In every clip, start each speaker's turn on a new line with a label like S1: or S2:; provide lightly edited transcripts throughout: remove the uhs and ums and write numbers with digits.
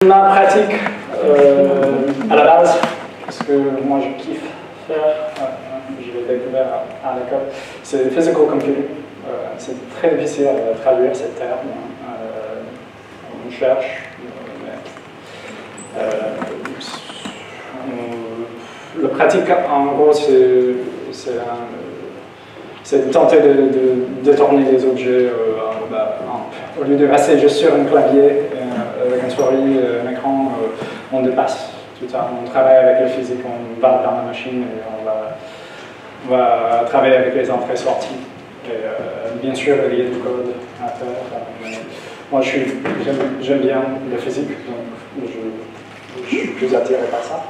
S1: Ma pratique, à la base, parce que moi je kiffe faire, je l'ai découvert à l'école, c'est physical computing. C'est très difficile à traduire ces termes. On cherche. Le pratique, en gros, c'est de tenter de détourner les objets au lieu de rester juste sur un clavier avec une souris, un écran, on dépasse tout ça. On travaille avec la physique, on va dans la machine et on va travailler avec les entrées-sorties. Et bien sûr, il y a du code à faire. Moi, j'aime bien la physique, donc je suis plus attiré par ça.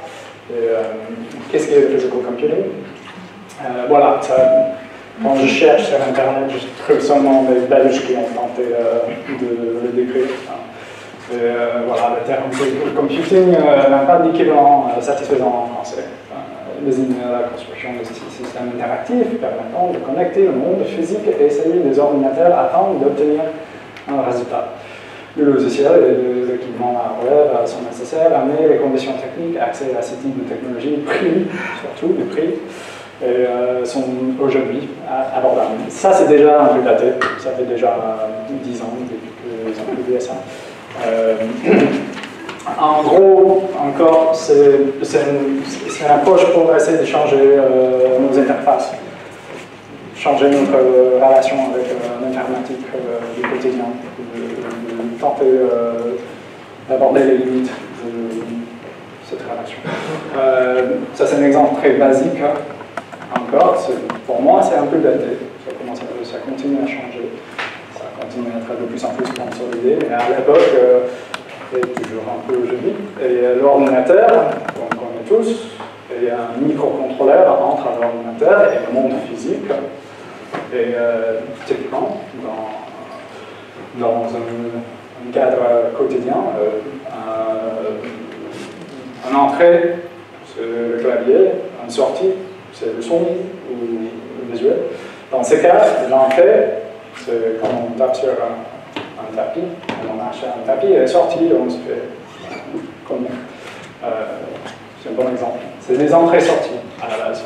S1: Qu'est-ce qu'est le physical computing? Voilà, quand je cherche sur Internet, je trouve seulement des Belges qui ont tenté de le décrire. Voilà, le terme physical computing n'a pas d'équivalent satisfaisant en français. Désigne la construction de systèmes interactifs permettant de connecter le monde physique et celui des ordinateurs afin d'obtenir un résultat. Le logiciel et l'équipement hardware sont nécessaires, mais les conditions techniques, accès à ce type de technologie, prix, surtout le prix, sont aujourd'hui abordables. Ça, c'est déjà un peu daté, ça fait déjà 10 ans depuis qu'ils ont publié ça. En gros, encore, c'est une approche pour essayer de changer nos interfaces, changer notre relation avec l'informatique du quotidien, de tenter d'aborder les limites de cette relation. Ça, c'est un exemple très basique. Encore, pour moi, c'est un peu daté. Ça continue à changer. Ça continue à être de plus en plus consolidé. Mais à l'époque, et toujours un peu aujourd'hui, et l'ordinateur, qu'on connaît tous, et un microcontrôleur entre l'ordinateur et le monde physique. Et typiquement, dans un cadre quotidien, une entrée, c'est le clavier, une sortie, c'est le son ou le visuel. Dans ces cas, l'entrée, c'est quand on tape sur un tapis, on marche sur un tapis, et sortie, on se fait comme c'est un bon exemple. C'est des entrées-sorties à la base.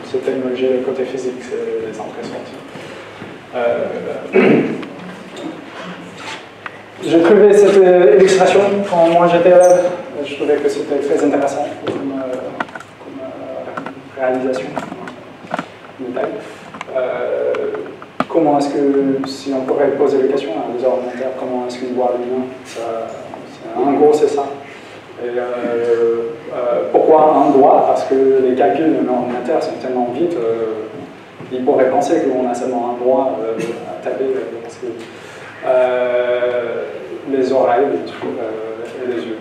S1: Cette technologie, le côté physique, c'est les entrées-sorties. J'ai trouvé cette illustration quand moi j'étais élève. Je trouvais que c'était très intéressant comme réalisation. Comment est-ce que, si on pourrait poser des questions à des ordinateurs, comment est-ce qu'ils voient l'humain? En gros, c'est ça. Et pourquoi un doigt? Parce que les calculs d'un ordinateur sont tellement vite, ils pourraient penser qu'on a seulement un doigt à taper, parce que les oreilles et les yeux.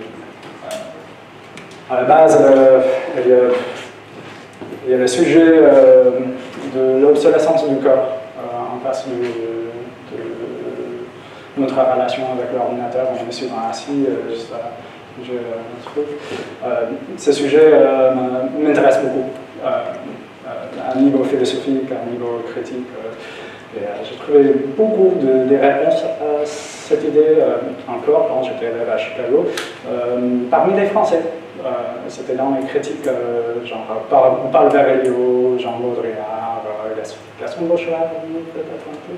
S1: À la base, il y a le sujet de l'obsolescence du corps en face de notre relation avec l'ordinateur. On est souvent assis, juste ce sujet m'intéresse beaucoup, à un niveau philosophique, à un niveau critique. J'ai trouvé beaucoup de réponses à cette idée, encore quand j'étais élève à Chicago, parmi les Français. C'était dans les critiques, genre Paul Verelio, Jean Baudrillard, Gaston Bauchard, peut-être un peu.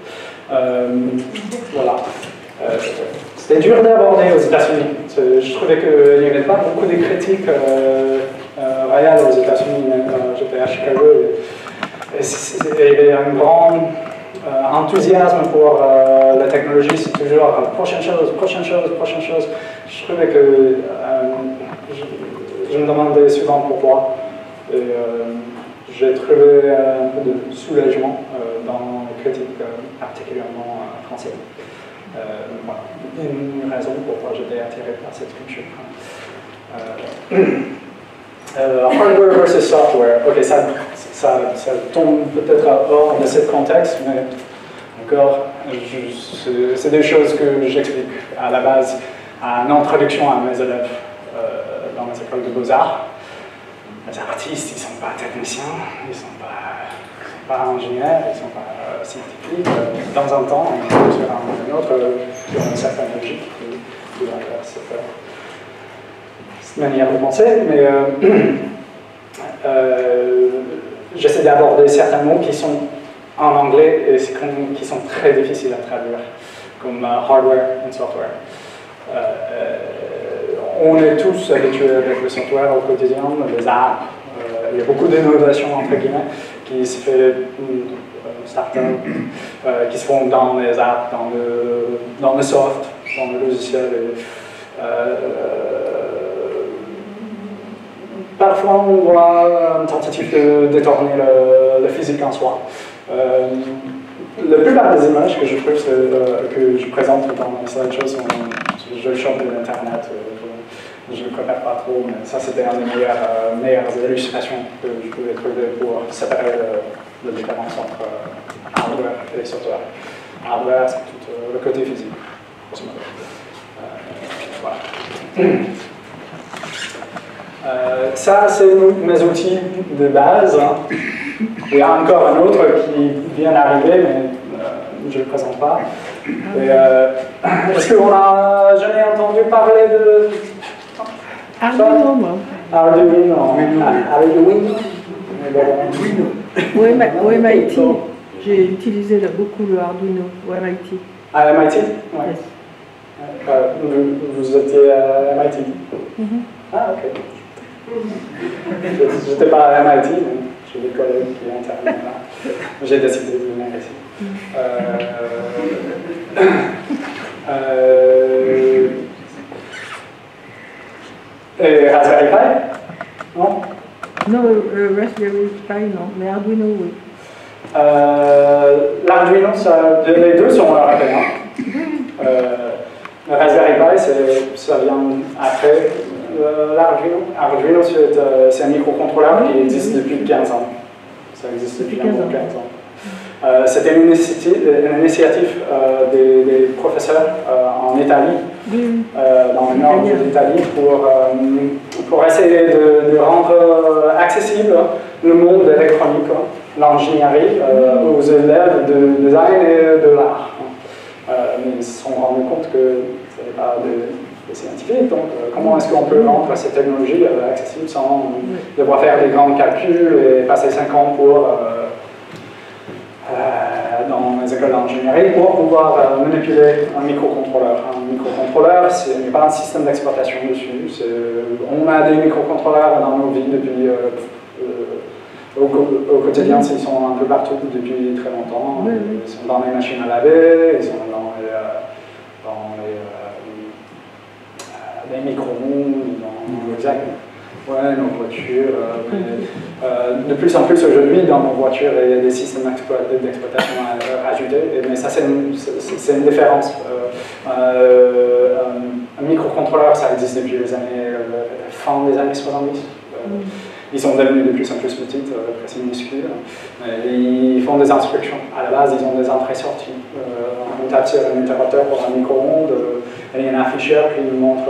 S1: Voilà. C'était dur d'aborder aux États-Unis. Je trouvais qu'il n'y avait pas beaucoup de critiques réelles aux États-Unis quand j'étais à Chicago. Il y avait un grand enthousiasme pour la technologie, c'est toujours prochaine chose, prochaine chose, prochaine chose. Je trouvais que je me demandais souvent pourquoi. Et j'ai trouvé un peu de soulagement dans les critiques particulièrement françaises. Voilà, une raison pourquoi j'étais attiré par cette culture. Hardware versus software. Ok, ça tombe peut-être hors de ce contexte, mais encore, c'est des choses que j'explique à la base, à une introduction à mes élèves dans les écoles de beaux-arts. Les artistes, ils ne sont pas techniciens, ils ne sont pas ingénieurs, ils ne sont pas scientifiques. De temps en temps, sur un autre, sur une certaine logique, cette manière de penser, mais j'essaie d'aborder certains mots qui sont en anglais et qui sont très difficiles à traduire, comme hardware et software. On est tous habitués avec le software au quotidien, les apps. Il y a beaucoup d'innovations, entre guillemets, qui se fait start-up, qui se font dans les apps, dans le soft, dans le logiciel. Parfois, on voit une tentative de détourner le physique en soi. La plupart des images que je trouve, que je présente dans les slideshows, je le chope de l'internet. Je ne préfère pas trop, mais ça c'était une des meilleures illustrations que je pouvais trouver pour séparer la différence entre hardware et software. Hardware, c'est tout le côté physique. Voilà. Ça, c'est mes outils de base. Il y a encore un autre qui vient d'arriver, mais je ne le présente pas. Est-ce qu'on a jamais entendu parler de...
S2: Arduino, moi.
S1: Arduino.
S2: Au MIT, j'ai utilisé beaucoup le Arduino au MIT.
S1: À MIT? Oui.
S2: Yes.
S1: Vous étiez à MIT? Ah, ok. Je n'étais pas à MIT, mais j'ai des collègues qui interviennent là. J'ai décidé de venir ici. Et Raspberry Pi? Non?
S2: Non, Raspberry Pi, non, mais Arduino, oui.
S1: L'Arduino, les deux sont européens. Le Raspberry Pi, ça vient après l'Arduino. Arduino, c'est un microcontrôleur qui existe depuis 15 ans. Ça existe depuis 15 ans. C'était une initiative des professeurs en Italie, dans le nord de l'Italie, pour essayer de rendre accessible le monde électronique, l'ingénierie, aux élèves de design et de l'art. Mais ils se sont rendus compte que ce n'est pas des scientifiques, donc comment est-ce qu'on peut rendre ces technologies accessibles sans devoir faire des grands calculs et passer 5 ans dans les écoles d'ingénierie pour pouvoir manipuler un microcontrôleur. Un microcontrôleur, ce n'est pas un système d'exploitation dessus. On a des microcontrôleurs dans nos vies depuis... au quotidien, ils sont un peu partout depuis très longtemps. Ils sont dans les machines à laver, ils sont dans les micro-ondes, nos voitures. De plus en plus aujourd'hui, dans nos voitures, il y a des systèmes d'exploitation ajoutés, mais ça c'est une différence. Un microcontrôleur, ça existe depuis les fin des années 70. Ils sont devenus de plus en plus petites, presque minuscules. Ils font des instructions. À la base, ils ont des entrées-sorties. On tape sur un interrupteur pour un micro-ondes, et il y a un afficheur qui nous montre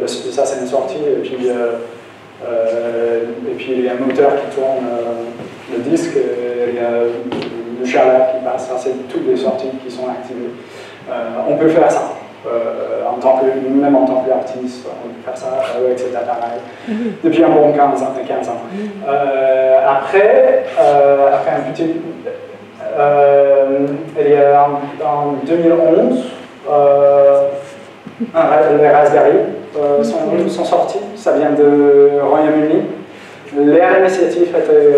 S1: ça c'est une sortie, et puis il y a un moteur qui tourne le disque, et il y a le chaleur qui passe. Ça, c'est toutes les sorties qui sont activées. On peut faire ça. Même en tant qu'artiste, on peut faire ça avec cet appareil depuis un bon 15 ans. Après un petit... il y a en 2011, les Raspberry sont sortis, ça vient de Royaume-Uni. Leur initiative était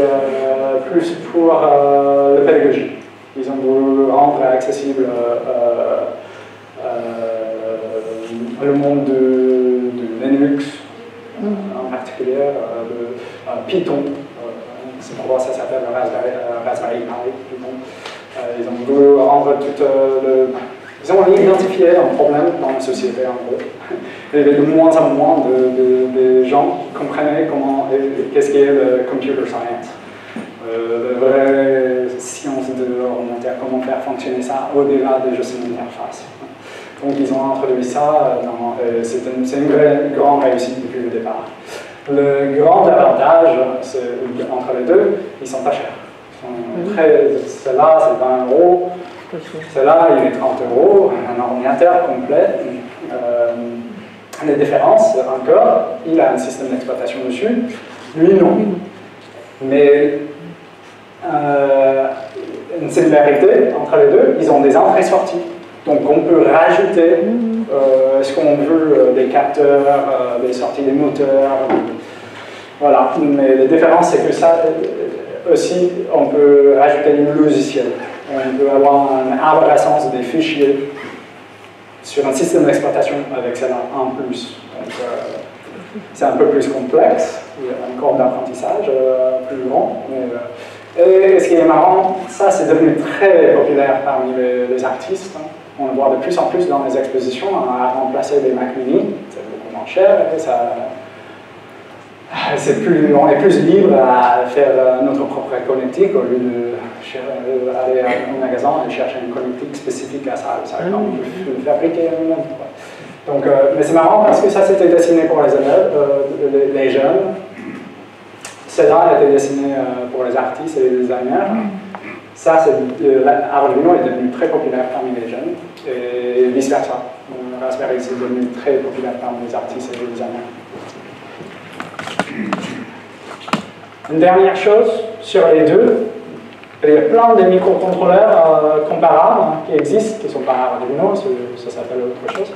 S1: plus pour la pédagogie. Ils ont voulu rendre accessible le monde de Linux, en particulier, de Python. C'est pourquoi ça s'appelle Raspberry Pi, Python. Ils ont voulu rendre tout Ils ont identifié un problème dans la société, en gros. Il y avait de moins en moins de gens qui comprenaient qu'est-ce qu'est le computer science. La vraie science de l'ordinateur, comment faire fonctionner ça au-delà de juste une interface. Donc ils ont introduit ça, c'est une grande réussite depuis le départ. Le grand avantage entre les deux, ils sont pas chers. Celle-là, c'est 20 €. Celle-là, il est 30 €, un ordinateur complet. Les différences, encore, il a un système d'exploitation dessus, lui non. Mais une similarité entre les deux, ils ont des entrées-sorties. Donc on peut rajouter, ce qu'on veut, des capteurs, des sorties des moteurs. Voilà, mais la différence c'est que ça aussi, on peut rajouter des logiciels. On peut avoir une arborescence des fichiers sur un système d'exploitation avec celle-là en plus. Donc c'est un peu plus complexe, il y a une courbe d'apprentissage plus grand. Et ce qui est marrant, ça c'est devenu très populaire parmi les artistes. On le voit de plus en plus dans les expositions, à remplacer des Mac Mini, c'est beaucoup moins cher, et ça, on est plus libre à faire notre propre connectique au lieu d'aller au magasin et chercher une connectique spécifique à ça. On peut le fabriquer nous-mêmes. Donc, mais c'est marrant parce que ça c'était dessiné pour les élèves, les jeunes. Celle-là a été dessinée pour les artistes et les designers. Ça, Arduino est devenu très populaire parmi les jeunes et vice-versa. Raspberry est devenu très populaire parmi les artistes et les designers. Une dernière chose sur les deux, il y a plein de microcontrôleurs comparables qui existent, qui ne sont pas Arduino, ça s'appelle autre chose.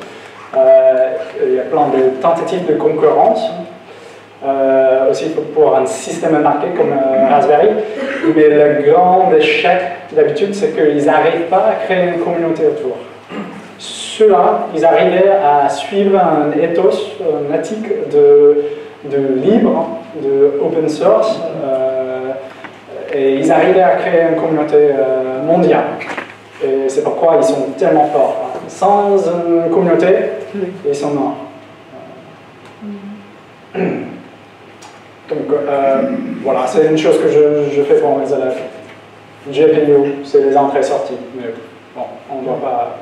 S1: Il y a plein de tentatives de concurrence. Aussi pour un système marqué comme Raspberry, mais le grand échec d'habitude c'est qu'ils n'arrivent pas à créer une communauté autour. Ceux-là, ils arrivaient à suivre un ethos, une éthique de libre, de open source, et ils arrivaient à créer une communauté mondiale. Et c'est pourquoi ils sont tellement forts. Sans une communauté, ils sont morts. Donc voilà, c'est une chose que je fais pour mes élèves. GPU, c'est les entrées-sorties. Mais bon, on ne doit pas.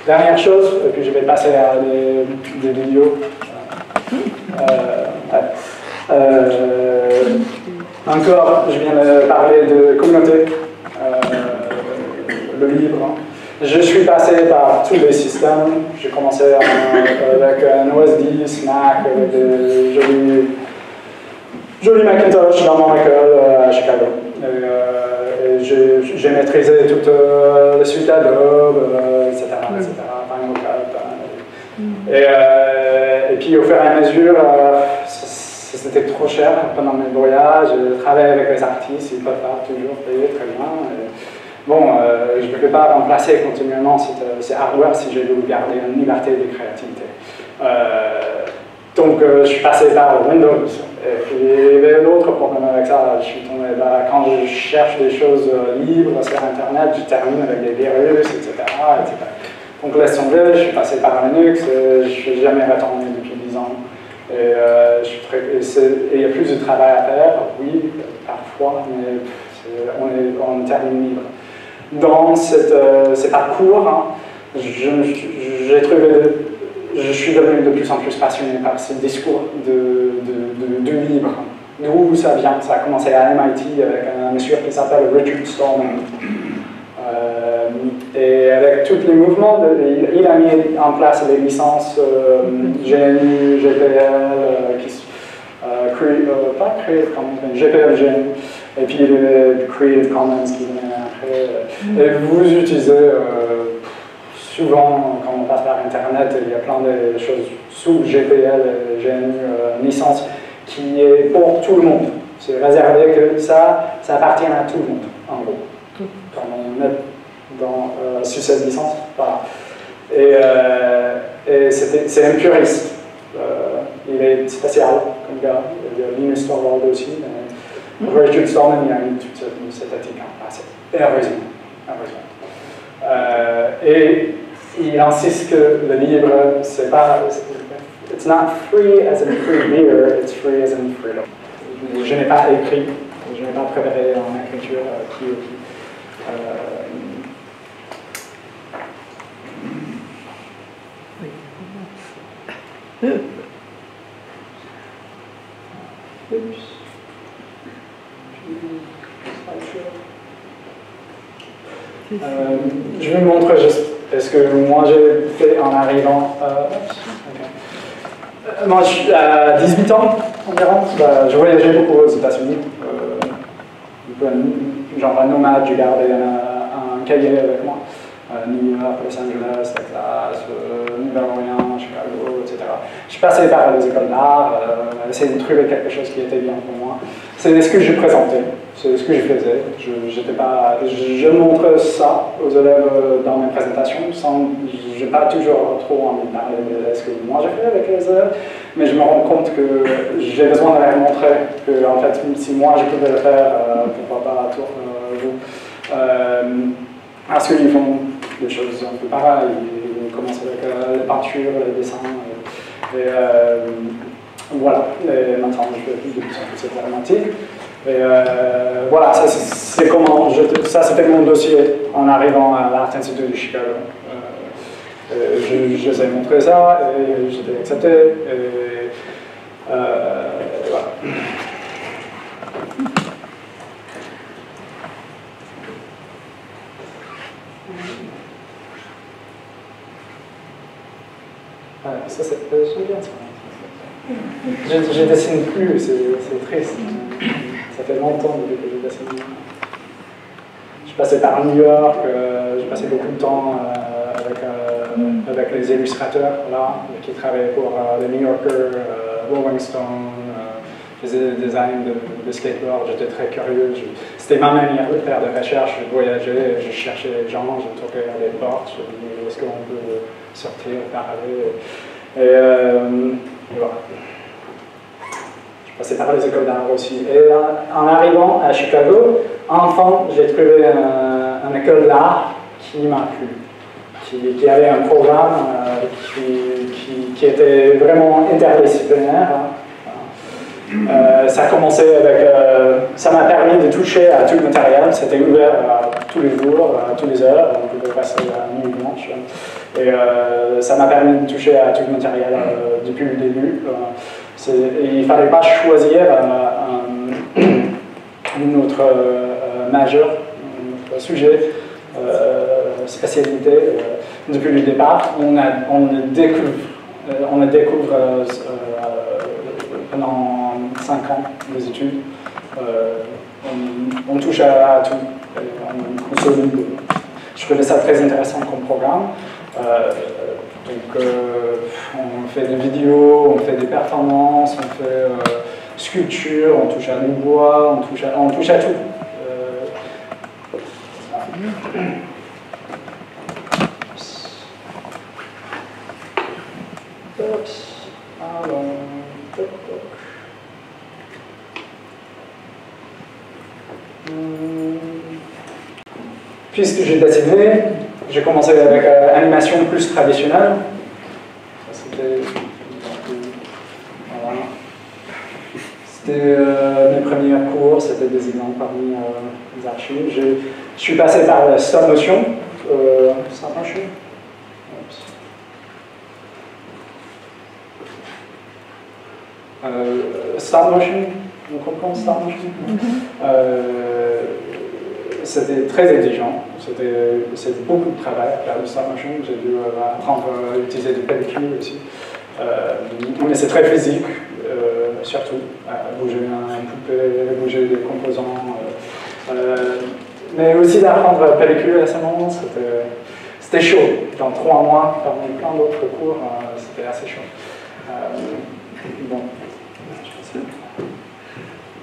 S1: Dernière chose, et puis je vais passer à des vidéos. Encore, je viens de parler de communauté, le libre. Je suis passé par tous les systèmes. J'ai commencé avec un OS 10, Mac, avec des jolis Macintosh dans mon école à Chicago. Et j'ai maîtrisé toute la suite Adobe, etc. Final Cut. Et puis au fur et à mesure, c'était trop cher pendant mes voyages. Je travaillais avec les artistes, ils ne peuvent pas toujours payer très bien. Bon, je ne peux pas remplacer continuellement ces hardware si j'ai voulu garder une liberté de créativité. Donc, je suis passé par Windows. Et puis, il y avait un autre problème avec ça. Je suis tombé quand je cherche des choses libres sur Internet, je termine avec des virus, etc. Donc, laisse tomber, je suis passé par Linux. Je ne suis jamais retourné depuis 10 ans. Et il y a plus de travail à faire, oui, parfois, mais on termine libre. Dans ces parcours, j'ai trouvé. Je suis devenu de plus en plus passionné par ce discours de libre. D'où ça vient? Ça a commencé à MIT avec un monsieur qui s'appelle Richard Stallman. Et avec tous les mouvements, il a mis en place les licences GNU, GPL, pas Creative Commons, mais GPL, GNU, et puis le Creative Commons qui venait après. Et vous utilisez souvent, quand on passe par Internet, il y a plein de choses sous GPL, GNU, licence, qui est pour tout le monde. C'est réservé que ça appartient à tout le monde, en gros. Quand on est sur cette licence, voilà. Et c'est un puriste. Il est spécial comme gars. Il y a Linus Torvald aussi. Richard Stallman, il a mis toute cette éthique en place. Heureusement. Et il insiste que le livre, c'est pas. It's not free as in free beer, it's free as in freedom. Je n'ai pas écrit, je n'ai pas préparé en écriture qui. Je vais vous montrer juste ce que moi j'ai fait en arrivant. Moi, à 18 ans environ, je voyageais beaucoup aux États-Unis. Genre un nomade, j'ai gardé un cahier avec moi. New York, Los Angeles, Texas, Nouvelle-Orléans, Chicago, etc. Je suis passé par les écoles d'art, essayer de trouver quelque chose qui était bien pour moi. C'est ce que je présentais, c'est ce que je faisais. Je montre ça aux élèves dans mes présentations, je n'ai pas toujours trop envie de parler de ce que moi j'ai fait avec les élèves, mais je me rends compte que j'ai besoin de leur montrer que, en fait, si moi je pouvais le faire, pourquoi pas vous. Parce qu'ils font des choses un peu pareilles, ils commencent avec les peintures, les dessins, et voilà, et maintenant je fais plus de plus en plus cette dramatique. Et voilà, ça c'était mon dossier en arrivant à l'Art Institute de Chicago. Je les ai montré ça, et j'étais accepté, et voilà. Ça, j'aime bien ça. Je dessine plus, c'est triste. Ça fait longtemps depuis que je dessine. Je passais par New York, j'ai passé beaucoup de temps avec les illustrateurs là, qui travaillaient pour les New Yorker, Rolling Stone. Je faisais des designs de skateboard, j'étais très curieux. C'était ma manière de faire des recherches, je voyageais, je cherchais les gens, je toquais à des portes, je me disais est-ce qu'on peut sortir, parler. Et voilà. Je passais par les écoles d'art aussi. Et en arrivant à Chicago, enfin, j'ai trouvé une école d'art qui m'a plu, qui avait un programme qui était vraiment interdisciplinaire. Ça a commencé avec, ça m'a permis de toucher à tout le matériel, c'était ouvert tous les jours, tous les heures, on pouvait passer la nuit blanche. Et ça m'a permis de toucher à tout le matériel depuis le début. Il ne fallait pas choisir notre majeur, notre sujet, spécialité. Depuis le départ, on découvre pendant 5 ans des études. On touche à tout. On consolide. Je trouvais ça très intéressant comme programme. Donc, on fait des vidéos, on fait des performances, on fait sculpture, on touche à du bois, on touche à tout. Alors, puisque j'ai dessiné, j'ai commencé avec animation plus traditionnelle. C'était voilà. Mes premiers cours, c'était des exemples parmi les archives. Je suis passé par le stop motion. Stop motion. Stop motion, on comprend stop motion. C'était très exigeant, c'était beaucoup de travail à faire du stop motion. J'ai dû apprendre à utiliser des pellicules aussi. Mais c'est très physique, surtout, bouger un poupée, bouger des composants. Mais aussi d'apprendre la pellicule récemment, c'était chaud. Dans 3 mois, parmi plein d'autres cours, c'était assez chaud. Bon.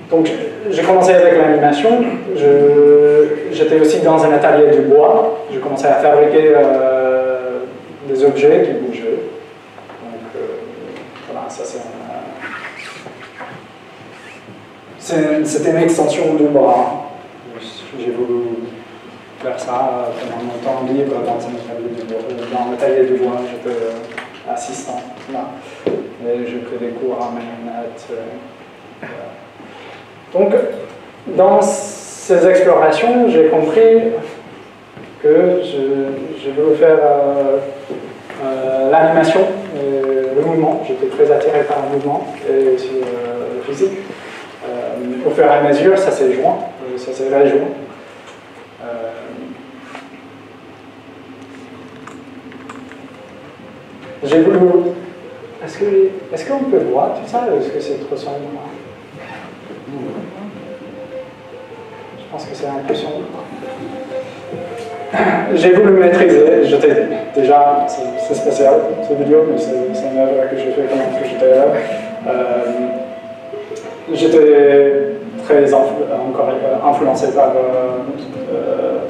S1: Donc, j'ai commencé avec l'animation. J'étais aussi dans un atelier du bois. J'ai commencé à fabriquer des objets qui bougeaient. Donc, voilà, ça c'était une extension du bras. J'ai voulu faire ça pendant mon temps libre dans l'atelier du bois. J'étais assistant là. Et j'ai pris des cours en marionnette. Donc, dans ces explorations, j'ai compris que je voulais faire l'animation et le mouvement. J'étais très attiré par le mouvement et aussi le physique. Au fur et à mesure, ça s'est joint, ça s'est rejoint. J'ai voulu Est-ce qu'on peut voir tout ça ou est-ce que c'est trop sombre? Je pense que c'est un peu sombre. J'ai voulu maîtriser, je t'ai dit. Déjà, c'est spécial, cette vidéo, mais c'est une œuvre que j'ai fait pendant que j'étais là. J'étais très encore influencé par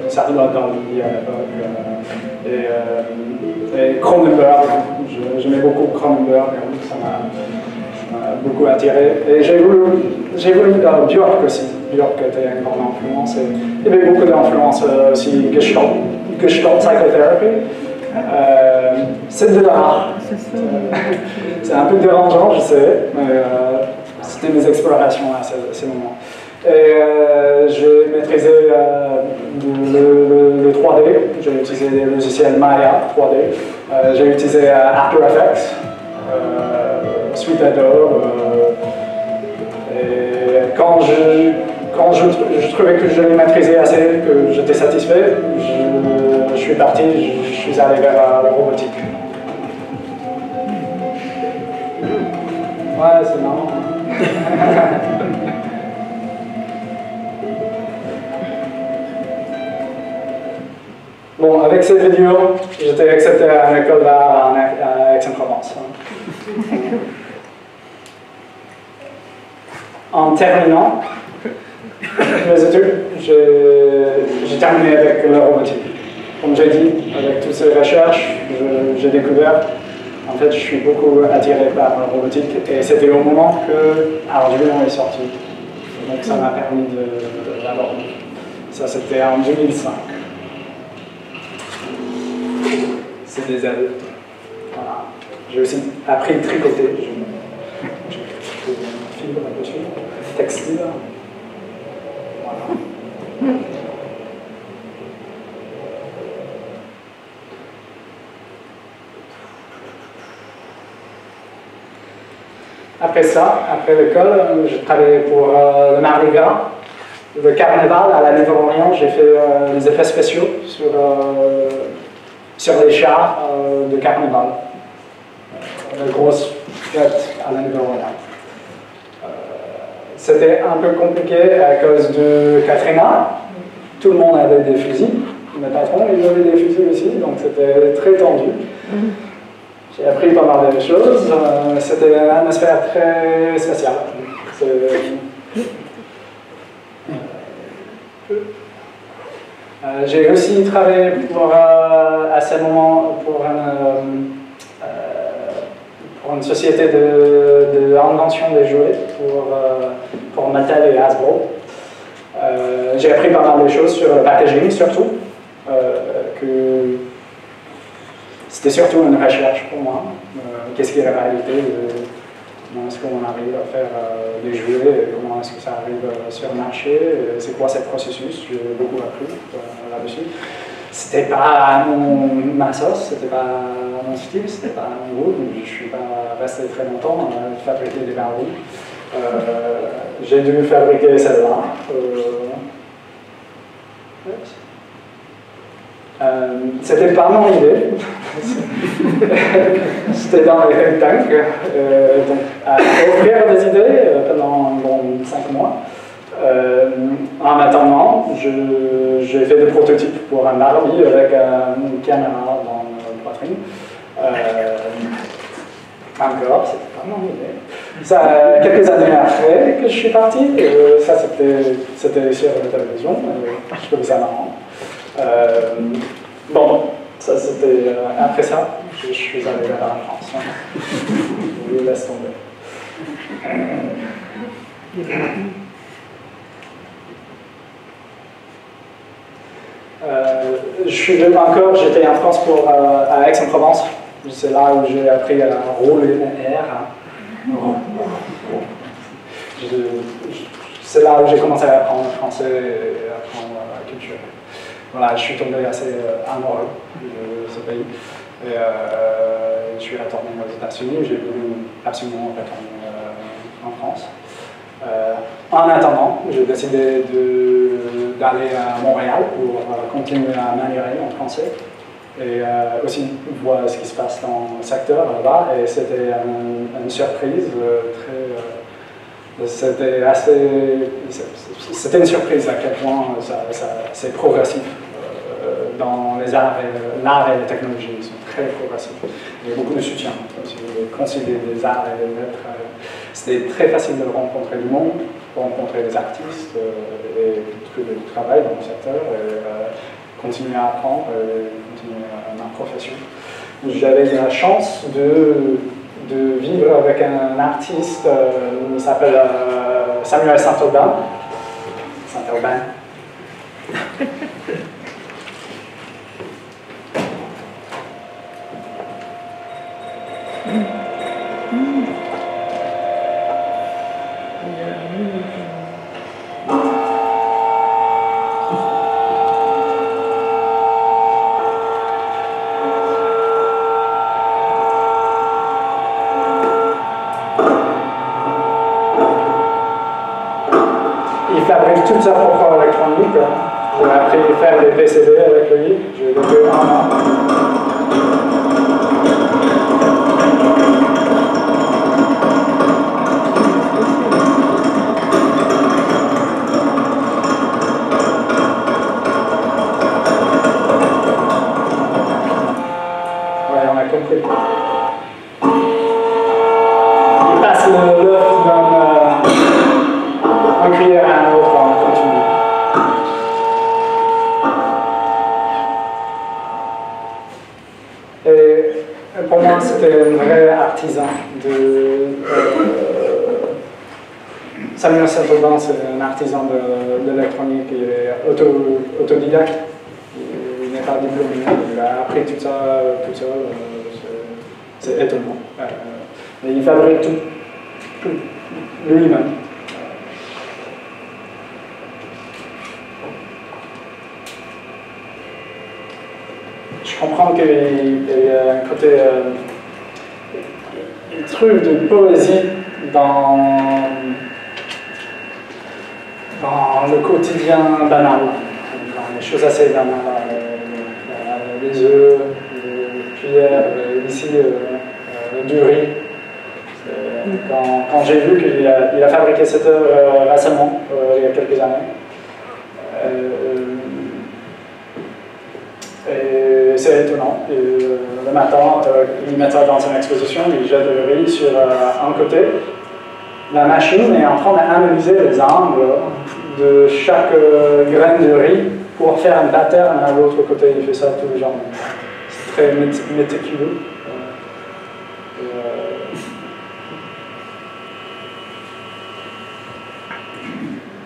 S1: Salvador Dali à l'époque. Et Cronenberg, j'aimais beaucoup Cronenberg, ça m'a beaucoup attiré. Et j'ai voulu Björk aussi. Björk était une grande influence. Et il y avait beaucoup d'influences aussi, Gestalt Psychotherapy. C'est de l'art. C'est un peu dérangeant, je sais, mais c'était mes explorations à ces moments. Et j'ai maîtrisé le 3D, j'ai utilisé des logiciels Maya 3D, j'ai utilisé After Effects, Sweet Adobe, et quand je trouvais que je l'ai maîtrisé assez, que j'étais satisfait, je suis parti, je suis allé vers la robotique. Ouais, c'est marrant. Bon, avec cette vidéo, j'étais accepté à une école d'art à Aix-en-Provence. En terminant mes études, j'ai terminé avec la robotique. Comme j'ai dit, avec toutes ces recherches, j'ai découvert, en fait, je suis beaucoup attiré par la robotique et c'était au moment que Arduino est sorti. Donc ça m'a permis de l'aborder. Ça, c'était en 2005. C'est des années. Voilà. J'ai aussi appris à tricoter. J'ai fait des fibres dessus, textile. Voilà. Après ça, après l'école, j'ai travaillé pour le Mardi Gras, le carnaval à la Nouvelle-Orléans. J'ai fait des effets spéciaux sur les chars de carnaval. La grosse fête à la Nouvelle-Orléans. C'était un peu compliqué à cause de Katrina. Tout le monde avait des fusils. Mes patrons, ils avaient des fusils aussi, donc c'était très tendu. J'ai appris pas mal de choses. C'était une atmosphère très spéciale. J'ai aussi travaillé à ce moment pour une société d'invention des jouets pour Mattel et Hasbro. J'ai appris pas mal de choses sur le packaging surtout. C'était surtout une recherche pour moi. Qu'est-ce qui est la réalité comment est-ce qu'on arrive à faire des jouets, comment est-ce que ça arrive sur le marché, c'est quoi ce processus, j'ai beaucoup appris là-dessus. C'était pas ma sauce, c'était pas mon style, c'était pas mon goût, je ne suis pas resté très longtemps à fabriquer des barils. J'ai dû fabriquer celle-là. C'était pas mon idée. C'était dans les think tanks, donc à offrir des idées pendant 5 mois. En attendant, j'ai fait des prototypes pour un Barbie avec une caméra dans la poitrine. Encore, c'était pas mon idée. Ça, quelques années après que je suis parti, ça c'était sur la télévision, je trouvais ça marrant. Bon, ça c'était après ça, je suis allé vers la France. Je laisse tomber. J'étais en France à Aix-en-Provence. C'est là où j'ai appris à rouler un R. C'est là où j'ai commencé à apprendre le français et à apprendre la culture. Voilà, je suis tombé assez amoureux de ce pays. Et je suis retourné aux États-Unis. J'ai voulu absolument retourner en France. En attendant, j'ai décidé d'aller à Montréal pour continuer à m'améliorer en français. et aussi voir ce qui se passe dans le secteur là-bas. Et c'était une surprise c'était une surprise à quel point c'est progressif dans l'art et la technologie. Ils sont très progressifs. Il y a beaucoup de soutien. Le Conseil des arts et des lettres, c'était très facile de rencontrer du monde, rencontrer des artistes et trouver du travail dans le secteur et continuer à apprendre et continuer ma profession. J'avais la chance de vivre avec un artiste, il s'appelle Samuel Saint-Aubin. Saint-Aubin. Il fabrique toute sa propre électronique. J'ai appris à faire des PCB avec lui. J'ai depuis 1 an. Ouais, on a compris. Il passe l'œuf d'un cuillère à un autre en continu. Et pour moi, c'était un vrai artisan Samuel Saint-Aubin, c'est un artisan de l'électronique, il est autodidacte, il n'est pas diplômé, il a appris tout ça tout seul, c'est étonnant. Mais il fabrique tout lui-même. Je comprends qu'il y a un côté. Il trouve de poésie dans le quotidien banal, dans les choses assez banales. Les œufs, les cuillères, ici du riz. Quand j'ai vu qu'il a fabriqué cette œuvre récemment, il y a quelques années. Et c'est étonnant. Le matin, il met ça dans une exposition, il jette le riz sur un côté. La machine est en train d'analyser les angles de chaque graine de riz pour faire un pattern à l'autre côté. Il fait ça tous les jours. C'est très méticuleux.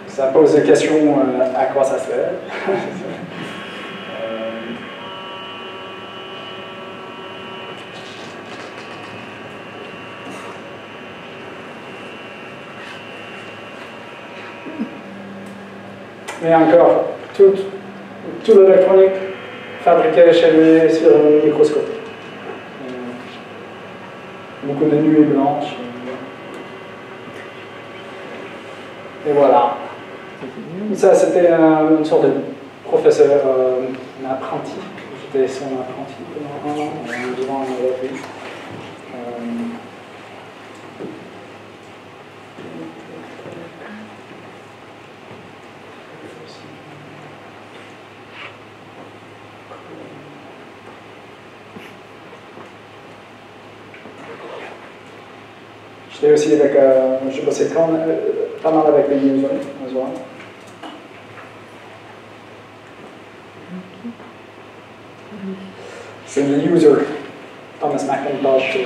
S1: Ça pose des questions à quoi ça sert. Mais encore, tout l'électronique fabriquée chez lui sur un microscope. Beaucoup de nuées blanches. Et voilà. Ça, c'était une sorte de professeur, un apprenti. J'étais son apprenti pendant 1 an, vivant en Europe. J'étais aussi avec, je bossais pas mal avec les users. C'est le user, Thomas McIntosh.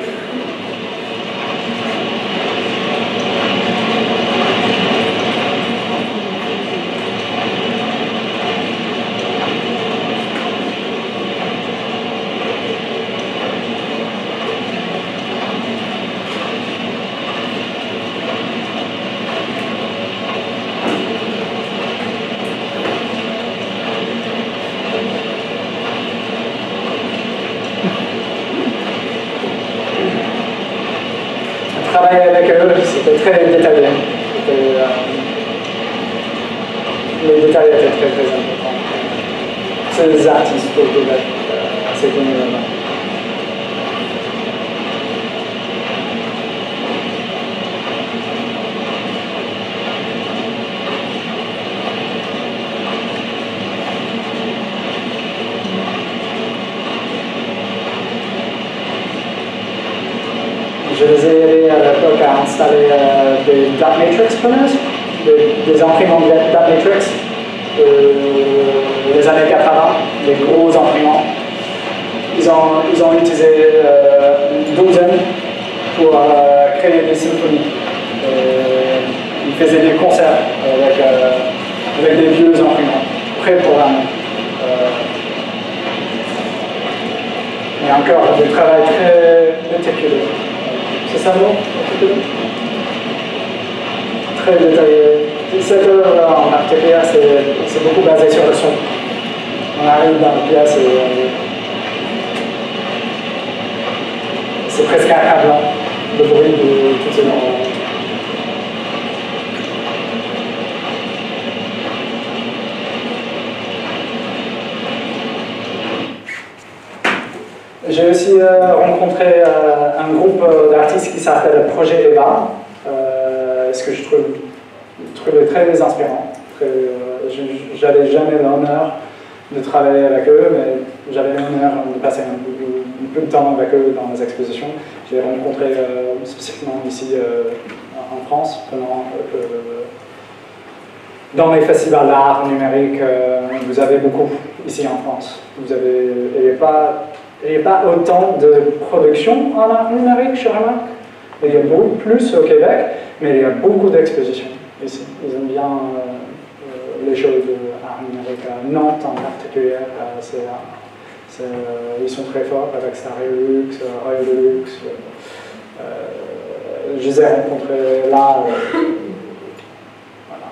S1: Travailler avec eux, c'était très détaillé. Les détails étaient très très importants. C'est des artistes au Québec. s'est connu là-bas. Je les ai aidés à l'époque à installer des dot matrix printers, des imprimantes dot matrix, les années 80, des gros imprimants. Ils ont utilisé une douzaine pour créer des symphonies. Ils faisaient des concerts avec des vieux imprimants, pré-programmés. Et encore, du travail très méticuleux. C'est ça le mot? Très détaillé. Cette œuvre en particulier, c'est beaucoup basé sur le son. On arrive dans la pièce et c'est presque accablant, le bruit de tout ce monde. J'ai aussi rencontré un groupe d'artistes qui s'appelle Projet Eva, ce que je trouvais très inspirant. J'avais jamais l'honneur de travailler avec eux, mais j'avais l'honneur de passer un peu de temps avec eux dans les expositions. J'ai rencontré spécifiquement ici en France, dans les festivals d'art numérique, vous avez beaucoup ici en France. Il n'y a pas autant de production en art numérique, je remarque. Il y a beaucoup plus au Québec, mais il y a beaucoup d'expositions ici. Ils aiment bien les choses de art numérique. À Nantes en particulier, ils sont très forts avec Starlux, Oilux. Je les ai rencontrés là. Voilà.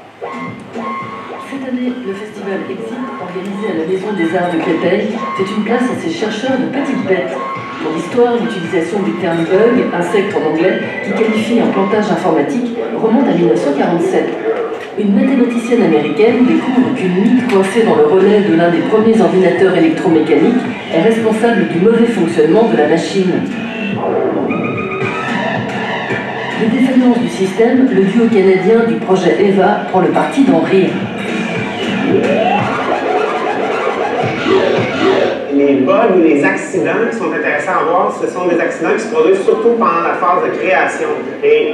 S3: Cette année, le festival Exit, organisé à la Maison des Arts de Créteil, fait une place à ces chercheurs de petites bêtes. Pour l'histoire, l'utilisation du terme bug, insecte en anglais, qui qualifie un plantage informatique, remonte à 1947. Une mathématicienne américaine découvre qu'une mythe coincée dans le relais de l'un des premiers ordinateurs électromécaniques est responsable du mauvais fonctionnement de la machine. Les défaillances du système, le duo canadien du projet EVA prend le parti d'en rire.
S4: Les bugs ou les accidents qui sont intéressants à voir, ce sont des accidents qui se produisent surtout pendant la phase de création. Et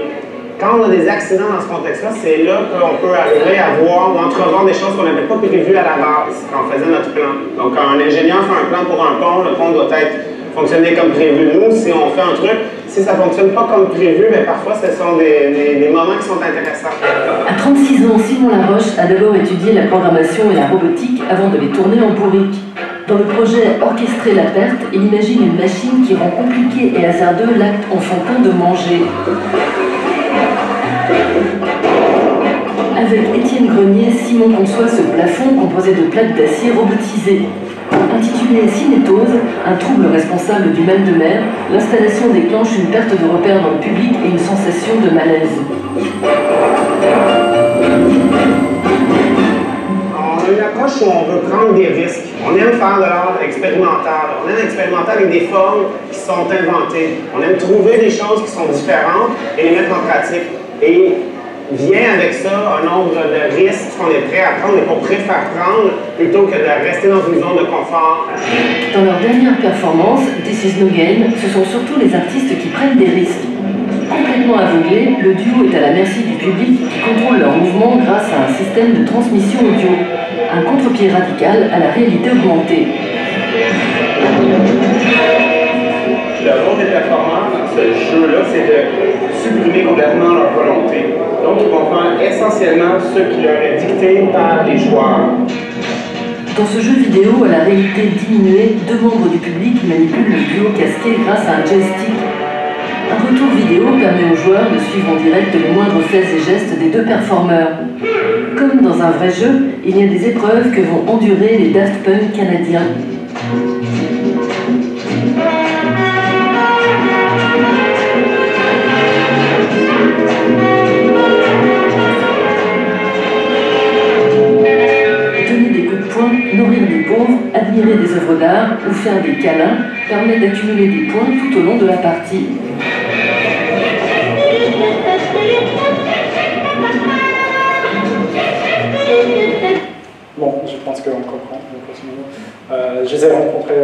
S4: quand on a des accidents dans ce contexte-là, c'est là qu'on peut arriver à voir ou entrevoir des choses qu'on n'avait pas prévues à la base quand on faisait notre plan. Donc, quand un ingénieur fait un plan pour un pont, le pont doit fonctionner comme prévu. Nous, si on fait un truc, si ça ne fonctionne pas comme prévu, mais parfois ce sont des moments qui sont intéressants.
S3: À 36 ans, Simon Laroche a d'abord étudié la programmation et la robotique avant de les tourner en bourrique. Dans le projet Orchestrer la perte, il imagine une machine qui rend compliqué et hasardeux l'acte enfantin de manger. Avec Étienne Grenier, Simon conçoit ce plafond composé de plaques d'acier robotisées. Intitulé cinétose, un trouble responsable du mal de mer, l'installation déclenche une perte de repère dans le public et une sensation de malaise.
S4: On a une approche où on veut prendre des risques. On aime faire de l'art expérimental. On aime expérimenter avec des formes qui sont inventées. On aime trouver des choses qui sont différentes et les mettre en pratique. Et vient avec ça un nombre de risques qu'on est prêt à prendre et qu'on préfère prendre plutôt que de rester dans une zone de confort.
S3: Dans leur dernière performance, This Is No Game, ce sont surtout les artistes qui prennent des risques. Complètement aveuglé, le duo est à la merci du public qui contrôle leurs mouvements grâce à un système de transmission audio. Un contre-pied radical à la réalité augmentée.
S4: Le rôle des performeurs dans ce jeu-là, c'est de supprimer complètement leur volonté. Donc, ils vont faire essentiellement ce qui leur est dicté par les joueurs.
S3: Dans ce jeu vidéo à la réalité diminuée, deux membres du public manipulent le duo casqué grâce à un joystick. Un retour vidéo permet aux joueurs de suivre en direct les moindres faits et gestes des deux performeurs. Comme dans un vrai jeu, il y a des épreuves que vont endurer les Daft Punk canadiens. Donner des coups de poing, nourrir les pauvres, admirer admirer des œuvres d'art ou faire des câlins permet d'accumuler des points tout au long de la partie.
S1: Bon, je pense qu'on comprend. Je les ai rencontrés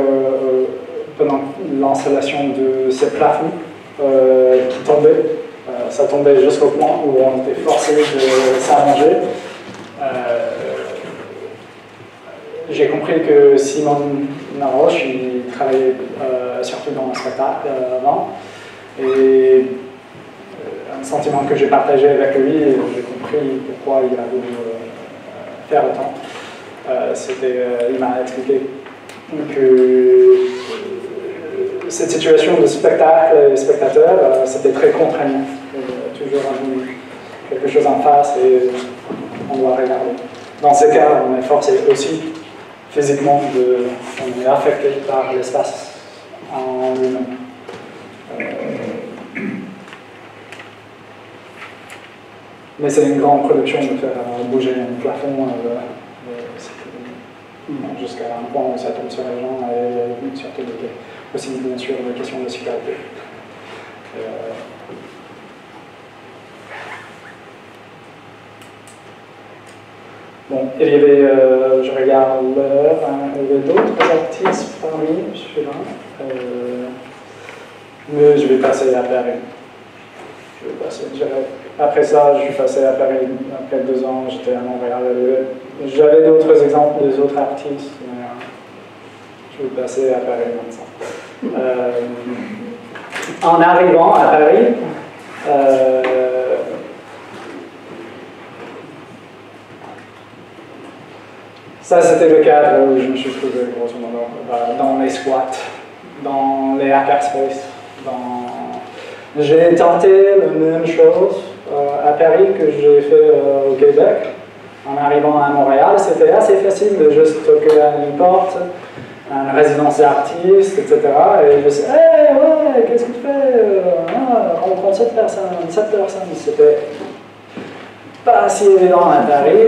S1: pendant l'installation de ces plafonds qui tombaient. Ça tombait jusqu'au point où on était forcé de s'arranger. J'ai compris que Simon Naroche, il travaillait surtout dans le spectacle avant. Et un sentiment que j'ai partagé avec lui, j'ai compris pourquoi il a voulu faire autant. Il m'a expliqué que cette situation de spectacle et spectateur, c'était très contraignant. Toujours quelque chose en face et on doit regarder. Dans ces cas, on est forcé aussi physiquement, on est affecté par l'espace en lui-même. Mais c'est une grande production de faire bouger un plafond jusqu'à un point où ça tombe sur les gens et surtout aussi bien sûr la question de sécurité. Bon, il y avait, je regarde l'heure, il y avait d'autres artistes parmi celui-là, mais je vais passer à Paris. Après ça, je suis passé à Paris. Après 2 ans, j'étais à Montréal. J'avais d'autres exemples des autres artistes, mais je vais passer à Paris maintenant. En arrivant à Paris, ça c'était le cadre où je me suis trouvé grosso modo, dans les squats, dans les hackerspaces. J'ai tenté la même chose à Paris que j'ai fait au Québec. En arrivant à Montréal, c'était assez facile de juste toquer à une porte, à une résidence d'artiste, etc. Et je disais, hey, ouais, qu'est-ce que tu fais? Rencontre cette personne. C'était pas si évident à Paris.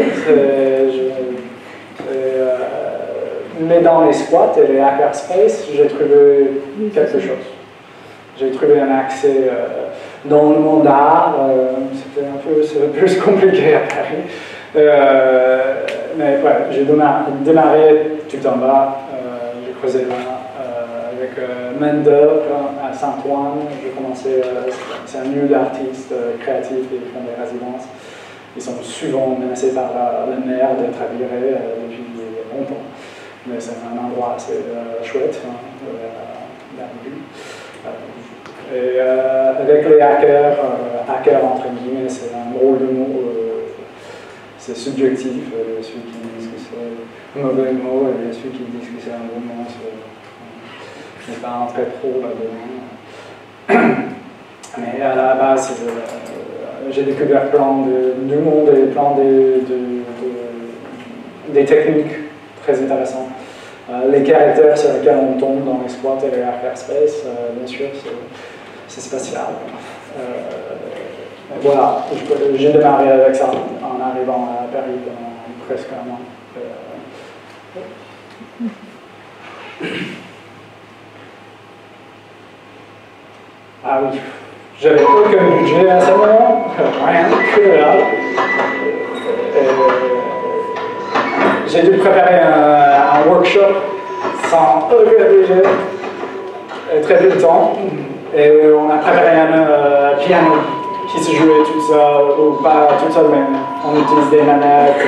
S1: Mais dans les squats et les hackerspaces, j'ai trouvé quelque chose. J'ai trouvé un accès dans le monde d'art. C'était un peu plus compliqué à Paris. Mais ouais, j'ai démarré tout en bas. J'ai creusé là avec Mender à Saint-Ouen. J'ai commencé, c'est un lieu d'artistes créatifs et ils font des résidences. Ils sont souvent menacés par la mer d'être virés depuis longtemps. Mais c'est un endroit assez chouette, la rue. Et avec les hackers, hackers entre guillemets, c'est un drôle de mot, c'est subjectif, ceux qui disent que c'est un mauvais mot et ceux qui disent que c'est un bon mot, c'est pas un très pro là-dedans. Mais à la base, j'ai découvert plein du monde et plein des techniques très intéressantes. Les caractères sur lesquels on tombe dans les squats et les hackerspaces, bien sûr, c'est spatial. Voilà, j'ai démarré avec ça en arrivant à Paris pendant presque un an. Ah oui, j'avais aucun budget à ce moment, rien que là. J'ai dû préparer un workshop sans aucun budget et très peu de temps. Et on a préparé un piano qui se jouait tout seul, ou pas tout seul, mais on utilise des manettes.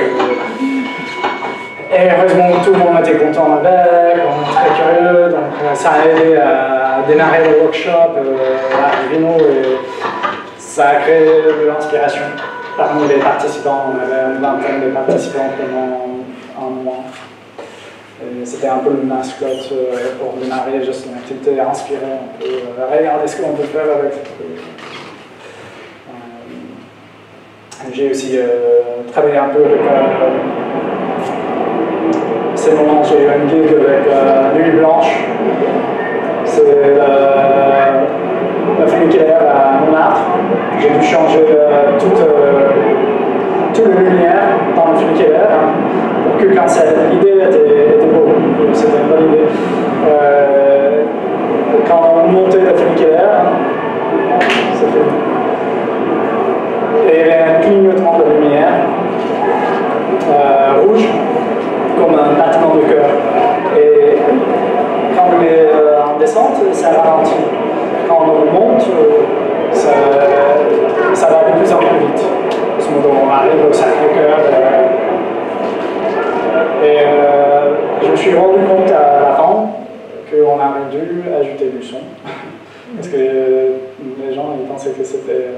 S1: Et heureusement, tout le monde était content avec, on est très curieux, donc ça a aidé à démarrer le workshop à Rhino et ça a créé de l'inspiration parmi les participants. On avait une vingtaine de participants pendant un mois. C'était un peu le mascotte pour démarrer, juste une activité inspirée. On peut regarder ce qu'on peut faire avec cette truc. J'ai aussi travaillé un peu avec ces moments, j'ai eu un gig avec Nuit Blanche. C'est la funiculaire à Montmartre. J'ai dû changer toute la lumière dans le funiculaire pour que quand l'idée était beau. c'était une bonne idée. Quand on montait le funiculaire, ça fait. Et il y avait un clignotement de lumière rouge, comme un battement de cœur. Et quand on est en descente, ça ralentit. Quand on remonte, ça va de plus en plus vite. On arrive au Sacré-Cœur. Et je me suis rendu compte à la fin qu'on aurait dû ajouter du son. Parce que les gens ils pensaient que c'était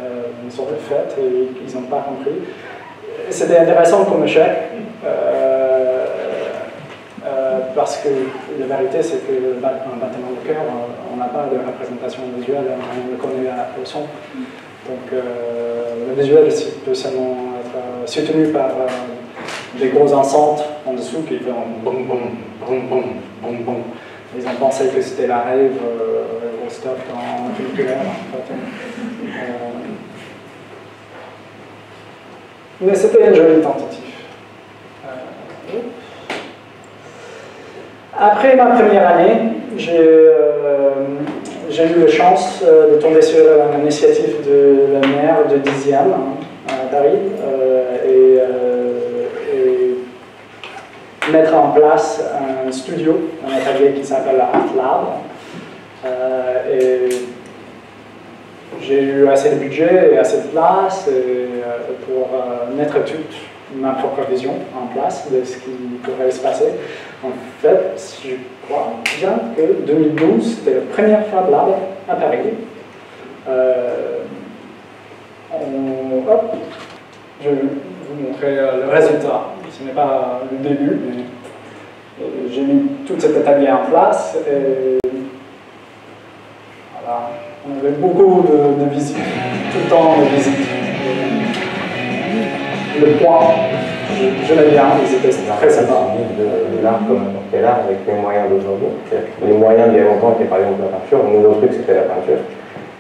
S1: une sorte de fête et ils n'ont pas compris. C'était intéressant comme échec. Parce que la vérité, c'est qu'un battement de cœur, on n'a pas de représentation visuelle, on le connaît au son. Donc le visuel peut seulement être soutenu par des gros enceintes en dessous qui font boum boum boum boum boum boum. Ils ont pensé que c'était la rave au stuff en funiculaire en fait. Mais c'était une jolie tentative. Après ma première année, j'ai eu la chance de tomber sur une initiative de la maire de Dixième à Paris et mettre en place un studio, un atelier qui s'appelle Art Lab. Et j'ai eu assez de budget et assez de place pour mettre toute ma propre vision en place de ce qui pourrait se passer. En fait, je crois bien que 2012, c'était la première Fab Lab à Paris. Hop, je vais vous montrer le résultat. Ce n'est pas le début, mais j'ai mis tout cet atelier en place. Et voilà, on avait beaucoup de visites, tout le temps de visites. Le point, je l'aime bien, ils étaient très sympas.
S5: De l'art comme n'importe quel art avec les moyens d'aujourd'hui. Les moyens d'il y a longtemps étaient par exemple la peinture, le nouveau truc c'était la peinture.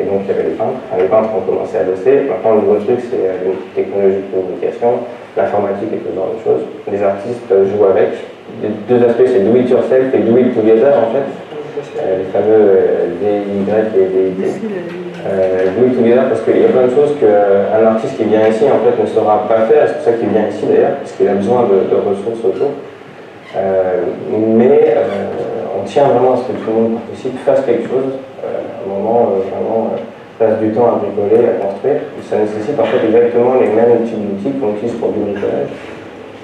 S5: Et donc il y avait les peintres. Enfin, les peintres ont commencé à bosser. Maintenant le nouveau truc c'est une technologie de communication, l'informatique et tout ce genre de choses. Les artistes jouent avec. Les deux aspects c'est do it yourself et do it together en fait. Les fameux DY et DIT. Do it together parce qu'il y a plein de choses qu'un artiste qui vient ici en fait ne saura pas faire. C'est pour ça qu'il vient ici d'ailleurs, parce qu'il a besoin de ressources autour. Mais on tient vraiment à ce que tout le monde participe, fasse quelque chose, à un moment vraiment passe du temps à bricoler, à construire. Ça nécessite en fait exactement les mêmes types d'outils qu'on utilise pour du bricolage.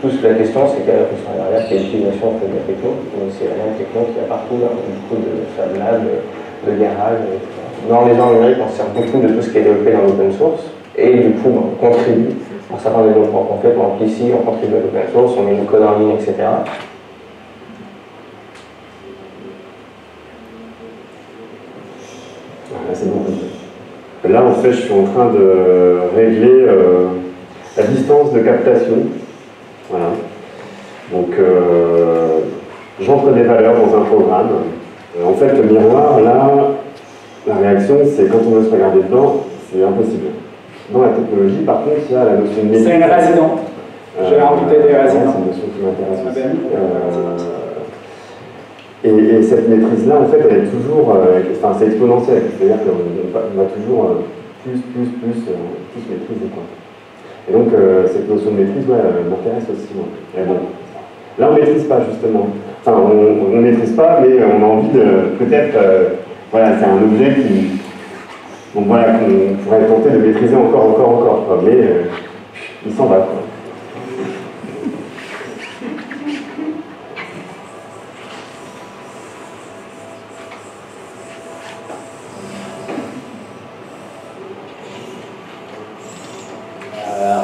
S5: Toute la question c'est quelle est la question derrière, quelle est l'utilisation de la technique, mais c'est la même technique qu'il y a partout, dans beaucoup de Fab Lab, de garage, etc. Dans les gens numériques, on se sert beaucoup de tout ce qui est développé dans l'open source, et du coup on contribue pour certains développements qu'on fait. Par exemple ici, on contribue à l'open source, on met du code en ligne, etc.
S6: Là, c'est bon. Là, en fait, je suis en train de régler la distance de captation. Voilà. Donc, j'entre des valeurs dans un programme. En fait, le miroir, là, la réaction, c'est quand on veut se regarder dedans, c'est impossible. Dans la technologie, par contre, il y a la notion de maîtrise.
S1: C'est une résidence. J'ai invité des résidents.
S6: C'est une notion qui m'intéresse aussi. Et cette maîtrise-là, en fait, elle est toujours, enfin, c'est exponentiel, c'est-à-dire qu'on va toujours plus maîtriser, quoi. Et donc, cette notion de maîtrise, ouais, m'intéresse aussi, moi. Et bon, là, on ne maîtrise pas, justement. Enfin, on ne maîtrise pas, mais on a envie de, peut-être, voilà, c'est un objet qui, bon, voilà, qu'on pourrait tenter de maîtriser encore, quoi. Mais il s'en va, quoi.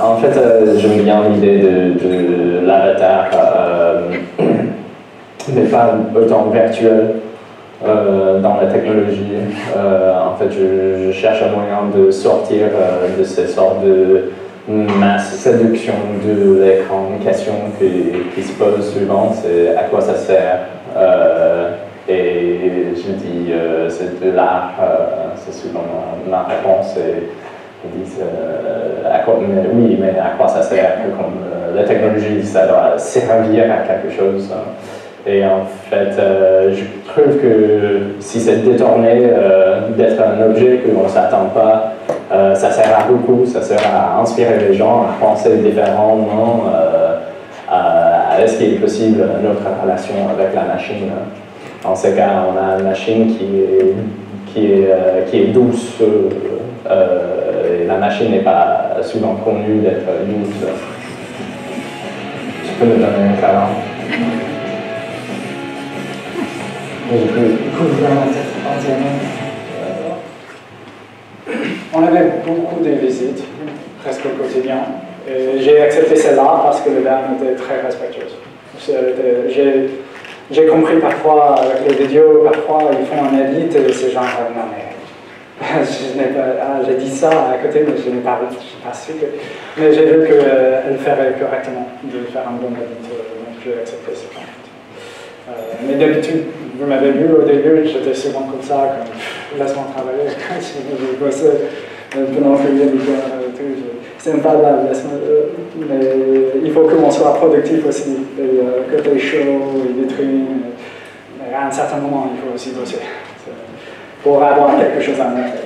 S7: En fait, j'aime bien l'idée de l'avatar, mais pas autant virtuel dans la technologie. En fait, je cherche un moyen de sortir de ces sortes de masse séduction de l'écran. Une question qui se pose souvent, c'est à quoi ça sert? Et je dis, c'est de l'art, c'est souvent ma réponse. Ils disent, oui, mais à quoi ça sert? Comme la technologie, ça doit servir à quelque chose. Et en fait, je trouve que si c'est détourné d'être un objet qu'on ne s'attend pas, ça sert à beaucoup, ça sert à inspirer les gens, à penser différemment à ce qui est possible, notre relation avec la machine. Dans ce cas, on a une machine qui est douce, et la machine n'est pas souvent connue d'être douce. Je peux me donner un câlin.
S1: On avait beaucoup de visites, presque au quotidien. Et j'ai accepté celle-là parce que les dames étaient très respectueuses. J'ai compris parfois avec les vidéos, parfois ils font un edit et c'est genre, non mais, j'ai dit ça à côté, mais je n'ai pas su que. Mais j'ai vu qu'elle ferait correctement de faire un bon edit, donc j'ai accepté ça. Mais d'habitude, vous m'avez vu au début, j'étais souvent comme ça, comme laisse-moi travailler, je bossais pendant que il y a des tout. C'est pas là, mais il faut qu'on soit productif aussi. Et, côté show, les vitrines, mais à un certain moment, il faut aussi bosser pour avoir quelque chose à mettre.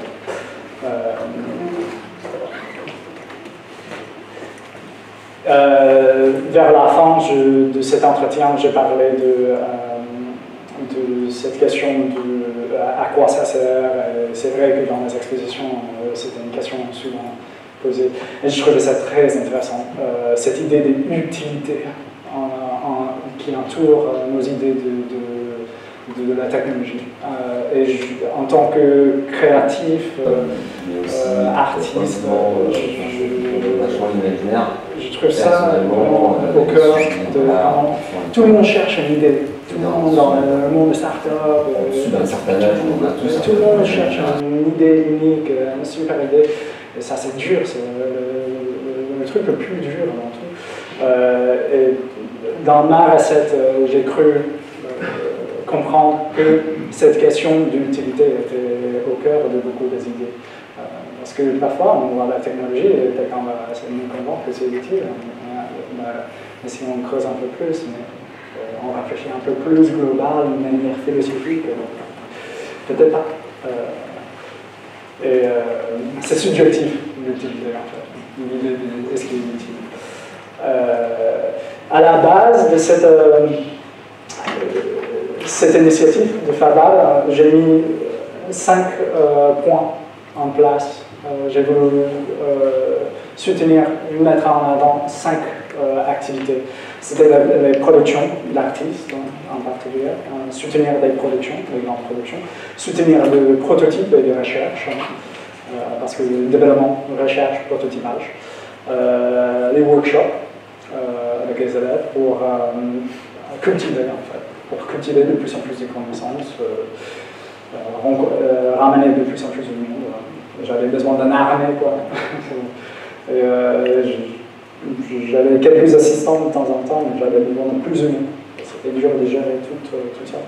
S1: Vers la fin de cet entretien, j'ai parlé de cette question de à quoi ça sert. C'est vrai que dans les expositions, c'était une question souvent posée. Et je trouvais ça très intéressant, cette idée d'utilité qui entoure nos idées de la technologie. Et en tant que créatif, artiste, je trouve ça au cœur de... Tout le monde cherche une idée. Tout le monde dans le monde de start-up, tout le monde cherche une idée unique, une super idée. Et ça, c'est dur, c'est le truc le plus dur dans tout. Et dans ma recette, j'ai cru comprendre que cette question d'utilité était au cœur de beaucoup des idées. Parce que parfois, on voit la technologie et quelqu'un va essayer de nous convaincre que c'est utile. Mais si on creuse un peu plus, on réfléchit un peu plus global, d'une manière philosophique, peut-être pas. Et c'est subjectif, l'utilité, en fait. Est-ce qu'il est utile? À la base de cette initiative de Fabal, j'ai mis 5 points en place. J'ai voulu soutenir, mettre en avant 5 activités. C'était les productions, l'artiste en particulier, soutenir des productions, des grandes productions, soutenir le prototype et les recherches, parce que le développement, recherche, prototypage, les workshops avec les élèves pour cultiver en fait, pour cultiver de plus en plus de connaissances, ramener de plus en plus de monde. J'avais besoin d'un armée quoi. Et, j'avais quelques assistants de temps en temps, mais j'avais besoin de plus de monde. C'était dur de gérer tout ça.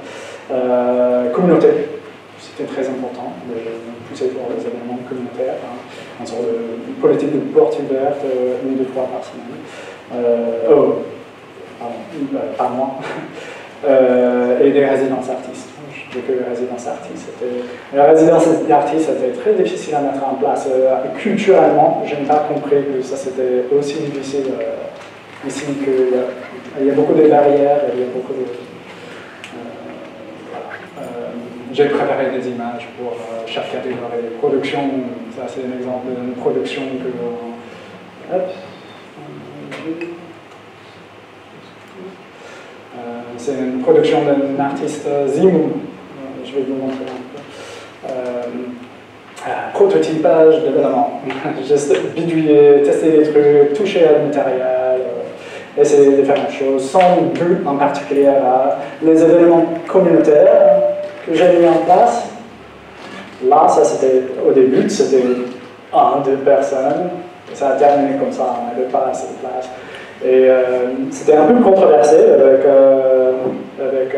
S1: Communauté, c'était très important de pousser pour les événements communautaires, une sorte de politique de porte ouverte, 1 ou 2 fois par semaine. Par mois. Et des résidences artistes. J'ai que les résidences artistes. La résidence d'artiste était très difficile à mettre en place. Culturellement, je n'ai pas compris que ça c'était aussi difficile ici qu'il y a beaucoup de barrières, il y a beaucoup de... j'ai préparé des images pour chaque catégorie. Production, ça c'est un exemple d'une production que... c'est une production d'un artiste Zimou. Je vais vous montrer un peu. Prototypage, développement. Juste bidouiller, tester des trucs, toucher à le matériel, essayer de faire des choses sans but en particulier à les événements communautaires que j'ai mis en place. Là, ça c'était au début, c'était 1, 2 personnes. Ça a terminé comme ça, on n'avait pas assez de place. Et c'était un peu controversé avec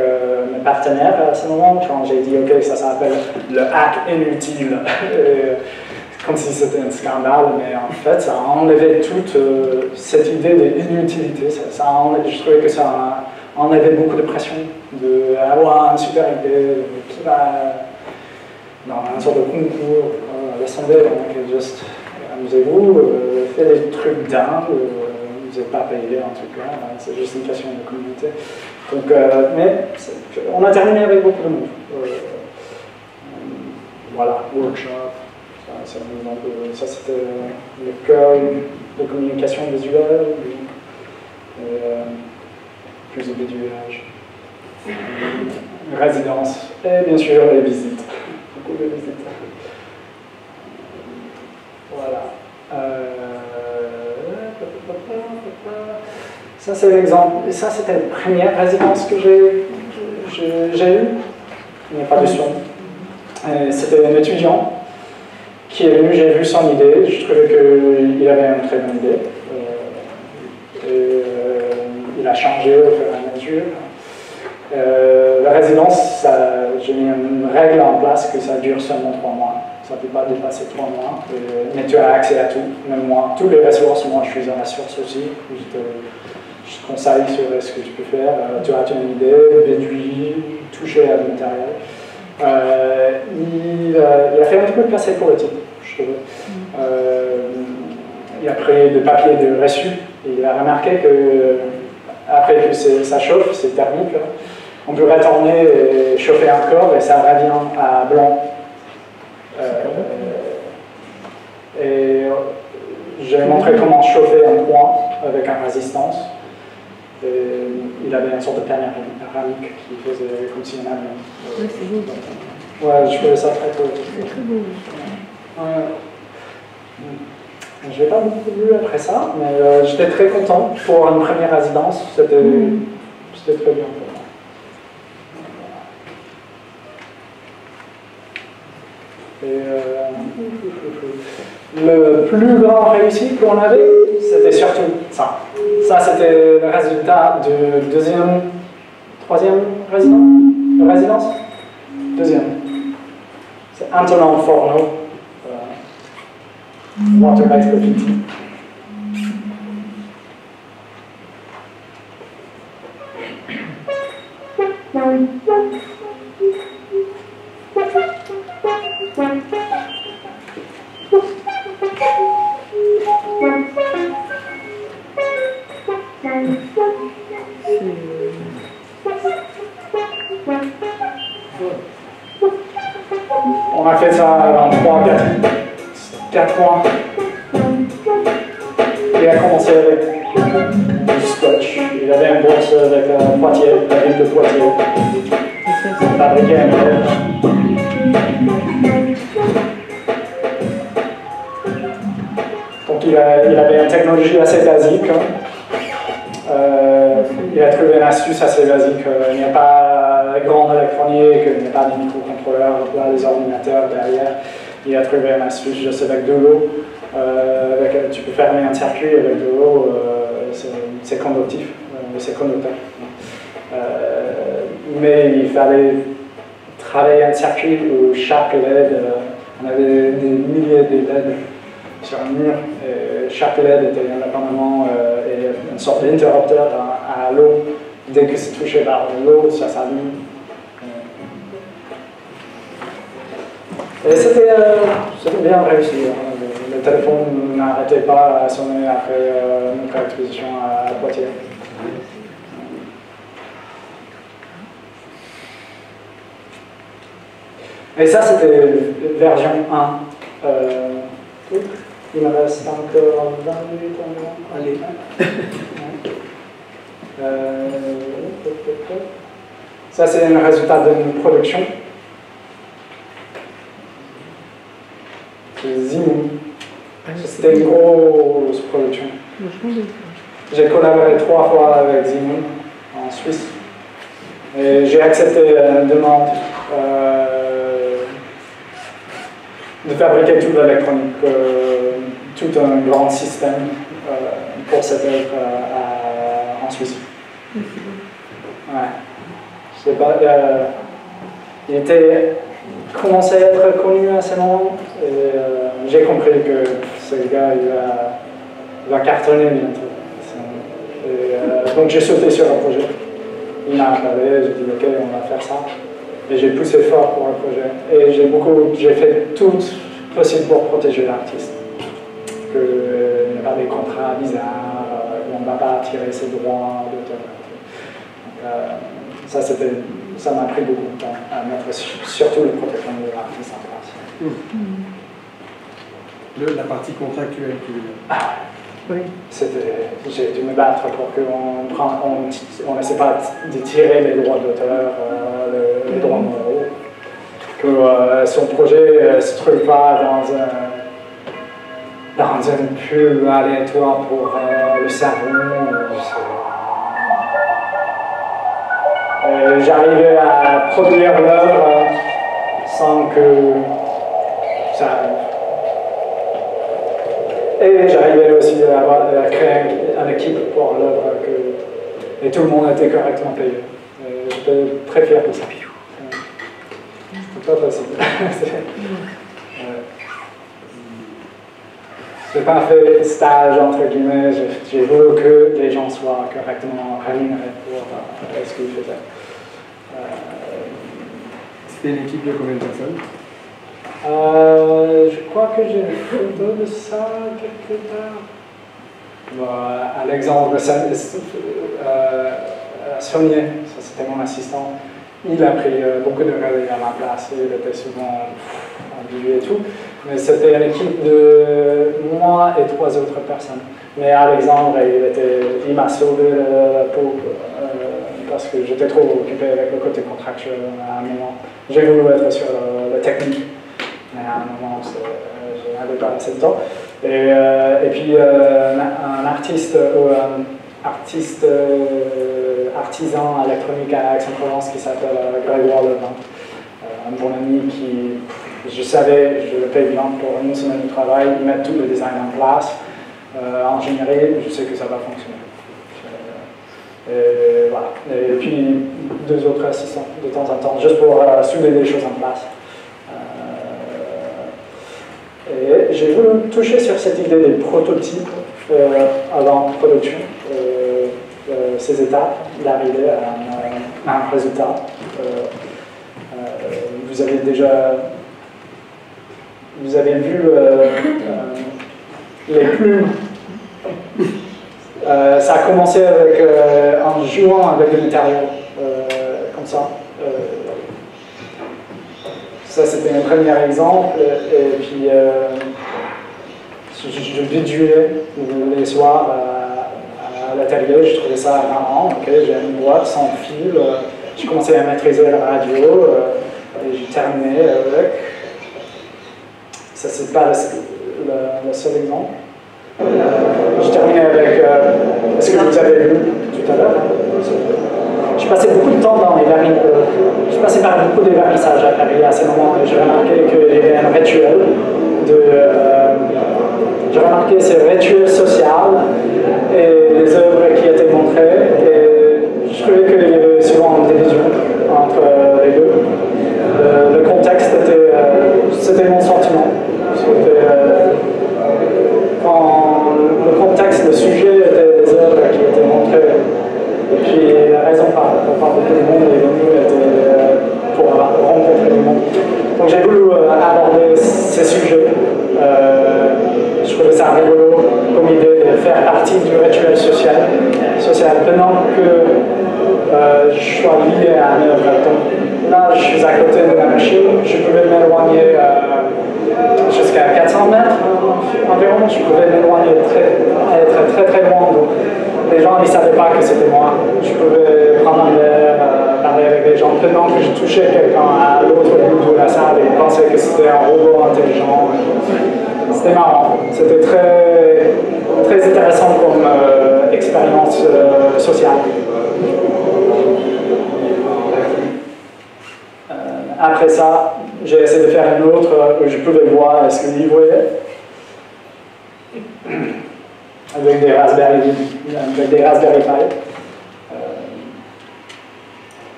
S1: mes partenaires à ce moment, quand j'ai dit ok, ça s'appelle le hack inutile, comme si c'était un scandale, mais en fait ça a enlevé toute cette idée d'inutilité. Je trouvais que ça on avait beaucoup de pression d'avoir une super idée qui va dans un sorte de concours. Laisse tomber, donc juste amusez-vous, faites des trucs dingues, vous n'êtes pas payé en tout cas, c'est juste une question de communauté. Donc, mais on a terminé avec beaucoup de monde. Voilà, workshop, ça c'était l'école de communication visuelle, plus de bidouillage, résidence, et bien sûr les visites, beaucoup de visites. Voilà. Ça c'est l'exemple, et ça c'était la première résidence que j'ai eue, il n'y a pas de son. C'était un étudiant qui est venu, j'ai vu son idée, je trouvais qu'il avait une très bonne idée. Il a changé au fur et à mesure. La résidence, j'ai mis une règle en place que ça dure seulement 3 mois. Ça ne peut pas dépasser 3 mois. Mais tu as accès à tout, même moi. Tous les ressources, moi je suis dans la source aussi. Je te conseille sur ce que tu peux faire. Tu as une idée, déduit, toucher à du matériel. Il a fait un petit peu de passé politique, je trouve. Il a pris des papiers de reçu et il a remarqué que après que ça chauffe, c'est thermique, on peut retourner et chauffer encore et ça revient à blanc. Et j'ai montré comment chauffer un coin avec une résistance. Et il avait une sorte de pyramique qui faisait comme si on avait.
S2: Oui, c'est beau.
S1: Ouais, je trouvais ça très cool.
S2: C'est très beau.
S1: Je n'ai pas beaucoup vu après ça, mais j'étais très content pour une première résidence. C'était très bien pour moi. Et, le plus grand réussite qu'on avait, c'était surtout ça. Ça, c'était le résultat du troisième résidence. Deuxième. C'est Antonin Forno, Waterlight Graffiti. On a fait ça en 4 mois. Il a commencé avec du scotch. Il avait une bourse avec Poitiers, la ville de Poitiers. Il fabriquait un modèle. Donc il avait une technologie assez basique. Il a trouvé une astuce assez basique. Il n'y a pas de grande électronique, il n'y a pas de microcontrôleurs, pas des ordinateurs derrière. Il a trouvé une astuce juste avec de l'eau. Tu peux fermer un circuit avec de l'eau, c'est conductif, c'est conducteur. Mais il fallait travailler un circuit où chaque LED, on avait des milliers de LED sur un mur, et chaque LED était indépendamment une sorte d'interrupteur à l'eau. Dès que c'est touché par l'eau, ça s'allume. Et c'était bien réussi. Le téléphone n'arrêtait pas à sonner après notre exposition à Poitiers. Et ça, c'était version 1. Il me reste encore 20 minutes environ. Allez. Ça, c'est un résultat d'une production. Zimou. C'était une grosse production. J'ai collaboré 3 fois avec Zimou en Suisse. Et j'ai accepté une demande de fabriquer toute l'électronique, tout un grand système pour cette œuvre en Suisse. Ouais. Je sais pas, il était commencé à être connu assez longtemps et j'ai compris que ce gars il va cartonner bientôt. Et, donc j'ai sauté sur le projet. il m'a appelé, j'ai dit ok, on va faire ça. Et j'ai poussé fort pour le projet. Et j'ai fait tout possible pour protéger l'artiste. Qu'il n'y ait pas des contrats bizarres, où on ne va pas tirer ses droits d'auteur. Ça m'a pris beaucoup de temps à mettre surtout les protections de l'artiste en place.
S8: La partie contractuelle, tu veux dire.
S2: Oui.
S1: J'ai dû me battre pour qu'on n'essaie pas de tirer les droits d'auteur, les droits moraux, que son projet ne se trouve pas dans une pub aléatoire pour le savon. J'arrivais à produire l'œuvre sans que ça arrive. Et j'arrivais aussi à créer une équipe pour l'œuvre et tout le monde était correctement payé. J'étais très fier de ça. C'était pas facile. J'ai pas fait stage entre guillemets, j'ai voulu que les gens soient correctement rémunérés pour ce qu'ils faisaient.
S8: C'était une équipe de combien de personnes?
S1: Je crois que j'ai une photo de ça quelque part. Alexandre Saunier, ça c'était mon assistant. Il a pris beaucoup de relais à ma place, il était souvent habillé et tout. Mais c'était une équipe de moi et 3 autres personnes. Mais Alexandre, il m'a sauvé la peau parce que j'étais trop occupé avec le côté contractuel à un moment. J'ai voulu être sur la technique. Mais à un moment, je n'avais pas assez de temps. Et puis, un artiste artisan électronique à Aix-en-Provence qui s'appelle Grégoire Leblanc. Un bon ami qui, je savais, je le paye bien pour une semaine de travail, il met tout le design en place. Ingénierie, je sais que ça va fonctionner. Et voilà. Et puis, 2 autres assistants de temps en temps, juste pour soulever des choses en place. Et j'ai voulu toucher sur cette idée des prototypes avant production, ces étapes d'arriver à un résultat. Vous avez vu les plumes. Ça a commencé avec, en jouant avec le matériau, comme ça. Ça, c'était un premier exemple. Et puis, je bidouillais les soirs à l'atelier. Je trouvais ça marrant. Okay, j'ai une boîte sans fil. J'ai commencé à maîtriser la radio. Et j'ai terminé avec. Ça, c'est pas le seul exemple. J'ai terminé avec ce que vous avez vu tout à l'heure. J'ai passé beaucoup de temps dans les vernissages. Je passais par beaucoup de vernissages à Paris à ce moment et j'ai remarqué qu'il y avait un rituel j'ai remarqué ces rituels sociaux et les œuvres qui étaient montrées et je trouvais qu'il y avait souvent une division entre les deux. Le contexte c'était mon sentiment. Quand le contexte, le sujet était des œuvres qui étaient montrées. Et puis la raison par laquelle le monde est venu était pour rencontrer le monde. Donc j'ai voulu aborder ces sujets. Je trouvais ça rigolo comme idée de faire partie du rituel social. Pendant que je sois lié à un œuvre. Donc là, je suis à côté de la machine, je pouvais m'éloigner jusqu'à 400 mètres environ. Je pouvais m'éloigner très très loin. Donc, les gens ne savaient pas que c'était moi. Je pouvais prendre un verre, parler avec des gens. Pendant que je touchais quelqu'un à l'autre bout de la salle et pensaient que c'était un robot intelligent. C'était marrant. C'était très, très intéressant comme expérience sociale. Après ça, j'ai essayé de faire une autre où je pouvais voir ce que lui voyait. Avec des Raspberry Pi.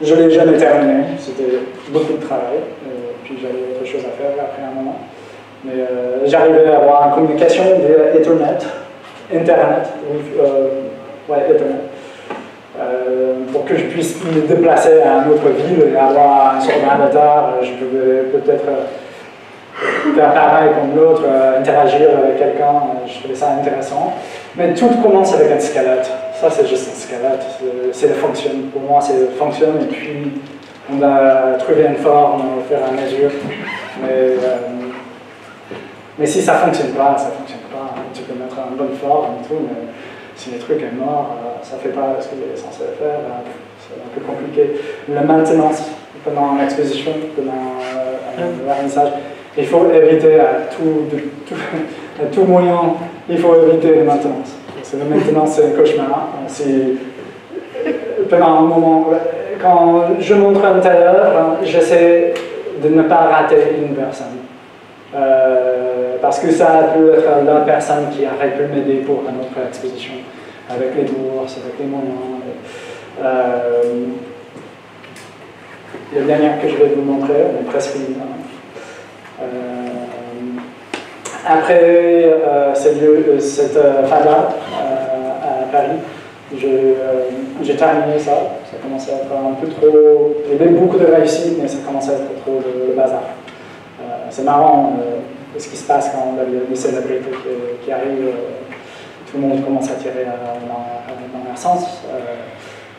S1: Je ne l'ai jamais terminé, c'était beaucoup de travail, puis j'avais autre chose à faire après un moment. Mais j'arrivais à avoir une communication via Ethernet. pour que je puisse me déplacer à une autre ville et avoir un sort d'avatar. Je pouvais peut-être faire pareil comme l'autre, interagir avec quelqu'un, je trouvais ça intéressant. Mais tout commence avec un squelette. Ça, c'est juste un squelette. C'est le fonction. Pour moi, c'est le fonction et puis on va trouver une forme au fur et à mesure. Mais si ça ne fonctionne pas, ça ne fonctionne pas. Tu peux mettre une bonne forme et tout, mais si le truc est mort, ça ne fait pas ce qu'il est censé faire, c'est un peu compliqué. La maintenance pendant l'exposition, pendant le vernissage, il faut éviter à tout moyen, il faut éviter la maintenance. La maintenance, c'est un cauchemar. Pendant un moment, quand je montre un tailleur, j'essaie de ne pas rater une personne. Parce que ça peut être la personne qui aurait pu m'aider pour une autre exposition, avec les bourses, avec les moyens. La dernière que je vais vous montrer, on est presque fini. Après cette fada à Paris, j'ai terminé ça. Ça commençait à être un peu trop. Il y avait beaucoup de réussite, mais ça commençait à être trop le bazar. C'est marrant ce qui se passe quand on a des célébrités qui arrivent. Tout le monde commence à tirer dans leur sens.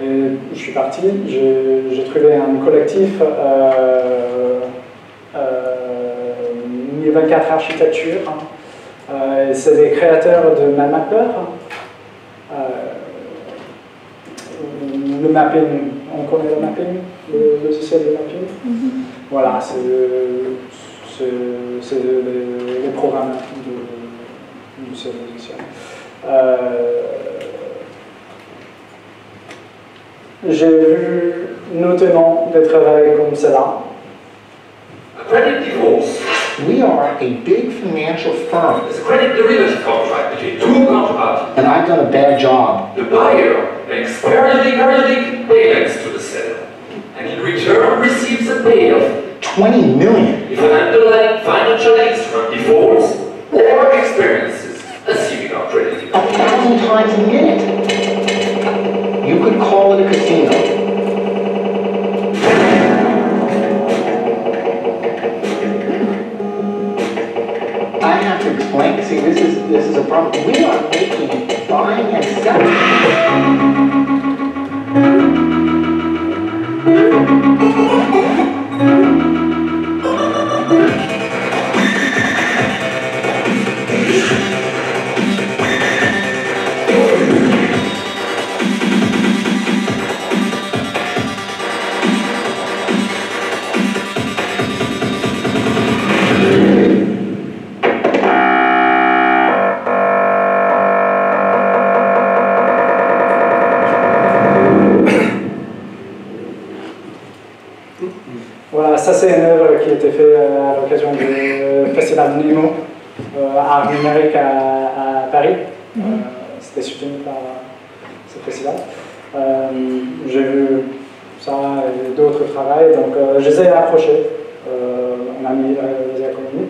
S1: Et je suis parti, j'ai trouvé un collectif 1024 Architecture. C'est des créateurs de MapMapper. Le mapping, on connaît le mapping, le logiciel de mapping. Voilà, c'est les programmes de ce logiciel. J'ai vu notamment des travaux comme cela.
S9: Credit divorce.
S10: We are a big financial firm.
S9: It's a credit derivative contract between two counterparties.
S10: And I've done a bad job.
S9: The buyer makes periodic payments to the seller, and in return receives a payoff.
S10: 20 million.
S9: If an underlying financial instrument defaults or experiences a severe credit default.
S10: 1,000 times a minute. You could call it a casino. I have to explain. See, this is a problem. We are making buying and selling.
S1: Voilà, ça c'est une œuvre qui a été faite à l'occasion du Festival de Nemo, art numérique à Paris. C'était soutenu par ce festival. J'ai vu ça et d'autres travaux, donc je les ai approchés. On a mis les économies.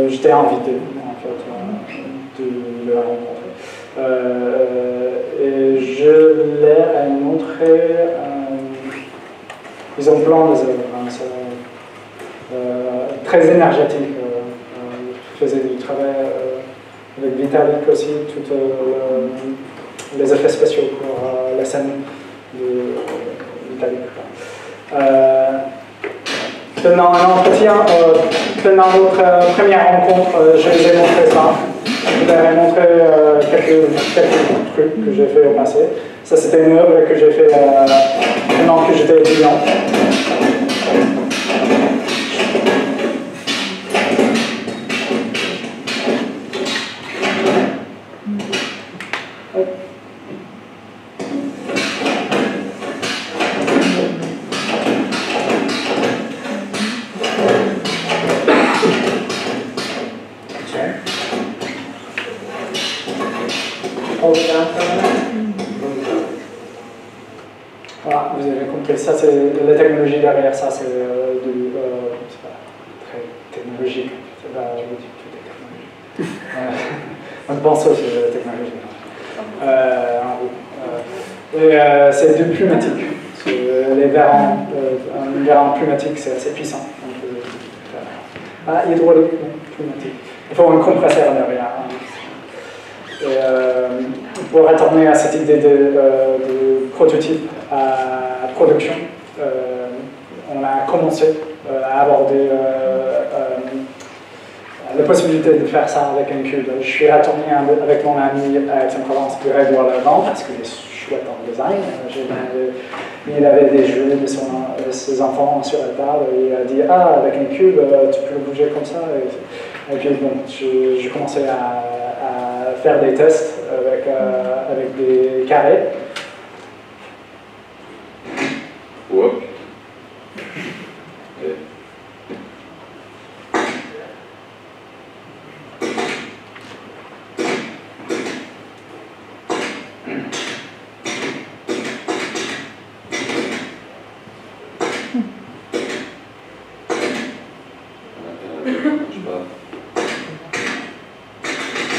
S1: J'étais invité en fait de la rencontrer. Et je leur ai montré. Ils ont plein des œuvres, très énergétiques. Je faisais du travail avec Vitalik aussi, tous les effets spéciaux pour la scène de Vitalik. Pendant un entretien, pendant notre première rencontre, je les ai montré ça. Je leur ai montré quelques trucs que j'ai fait au passé. Ça, c'était une œuvre que j'ai fait pendant que j'étais étudiant. Voilà, vous avez compris, ça c'est la technologie derrière ça, c'est pas très technologique, c'est pas, je vous dis tout est technologique. On pense aussi à la technologie. En gros, Et c'est du pneumatique. Les verrans, un verran pneumatique, c'est assez puissant. Hydraulique, pneumatique. Il faut un compresseur derrière. Et, pour retourner à cette idée de prototype à production, on a commencé à aborder la possibilité de faire ça avec un cube. Je suis retourné avec mon ami à Aix-en-Provence pour voir le vent parce qu'il est chouette en design. Il avait des jeux de ses enfants sur la table et il a dit « Ah, avec un cube, tu peux le bouger comme ça ». Et puis bon, j'ai commencé à faire des tests avec des carrés.
S9: Whoop.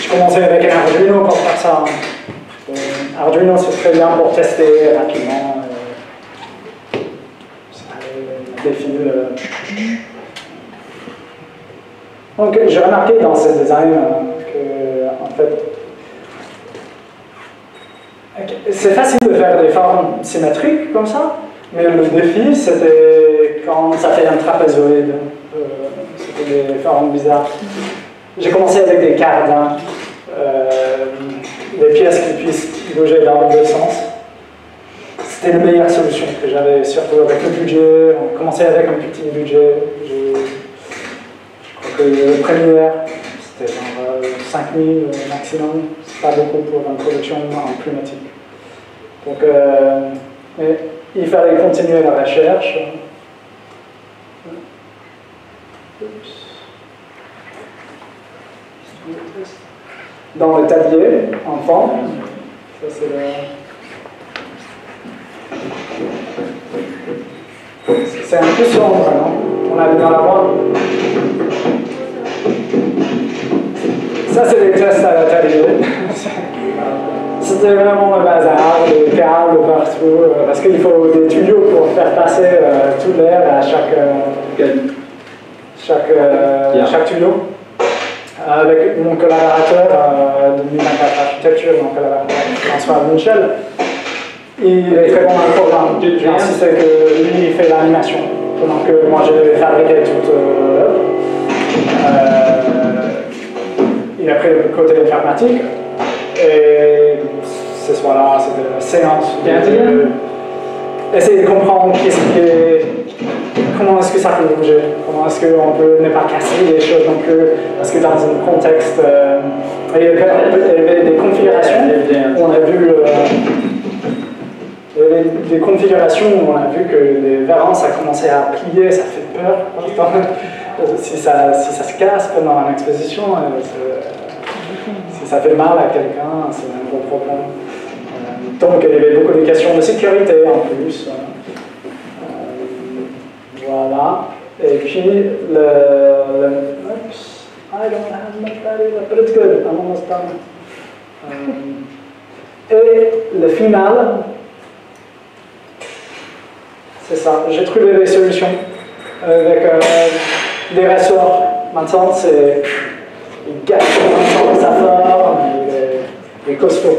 S1: Je commençais avec un Arduino pour faire ça. Arduino, c'est très bien pour tester rapidement. Des fils. Donc, j'ai remarqué dans ce design que, en fait, c'est facile de faire des formes symétriques comme ça, mais le défi, c'était quand ça fait un trapézoïde. C'était des formes bizarres. J'ai commencé avec des cardins, des pièces qui puissent bouger dans les deux sens. C'était la meilleure solution que j'avais, surtout avec le budget. On commençait avec un petit budget. Je crois que le premier, c'était genre 5 000 maximum. C'est pas beaucoup pour une production en pneumatique. Donc, il fallait continuer la recherche. Dans le tablier, en forme. Ça, c'est c'est un peu sombre, non? On a bien la voir. Ça, c'est des tests à l'atelier. C'était vraiment le bazar, des câbles partout, parce qu'il faut des tuyaux pour faire passer tout l'air à chaque tuyau. Avec mon collaborateur de Mimacat Architecture, mon collaborateur François Bunchel, il est très bon dans le programme. J'ai insisté que lui, il fait l'animation, pendant que moi, je devais fabriquer toute l'œuvre. Il a pris le côté informatique, et ce soir-là, c'était la séance. Essayer de comprendre comment est-ce que ça peut bouger, comment est-ce qu'on peut ne pas casser les choses non plus, parce que dans un contexte, il y avait des configurations où on a vu des configurations où on a vu que les verrans, ça commençait à plier, ça fait peur. Si ça se casse pendant une exposition, si ça fait mal à quelqu'un, c'est un gros problème. Donc il y avait beaucoup de questions de sécurité en plus. Voilà. Et puis oops, I don't have much battery, but it's good, I'm almost done. Et le final, c'est ça. J'ai trouvé des solutions avec des ressorts. Maintenant, c'est il gâche sa forme, il est costaud.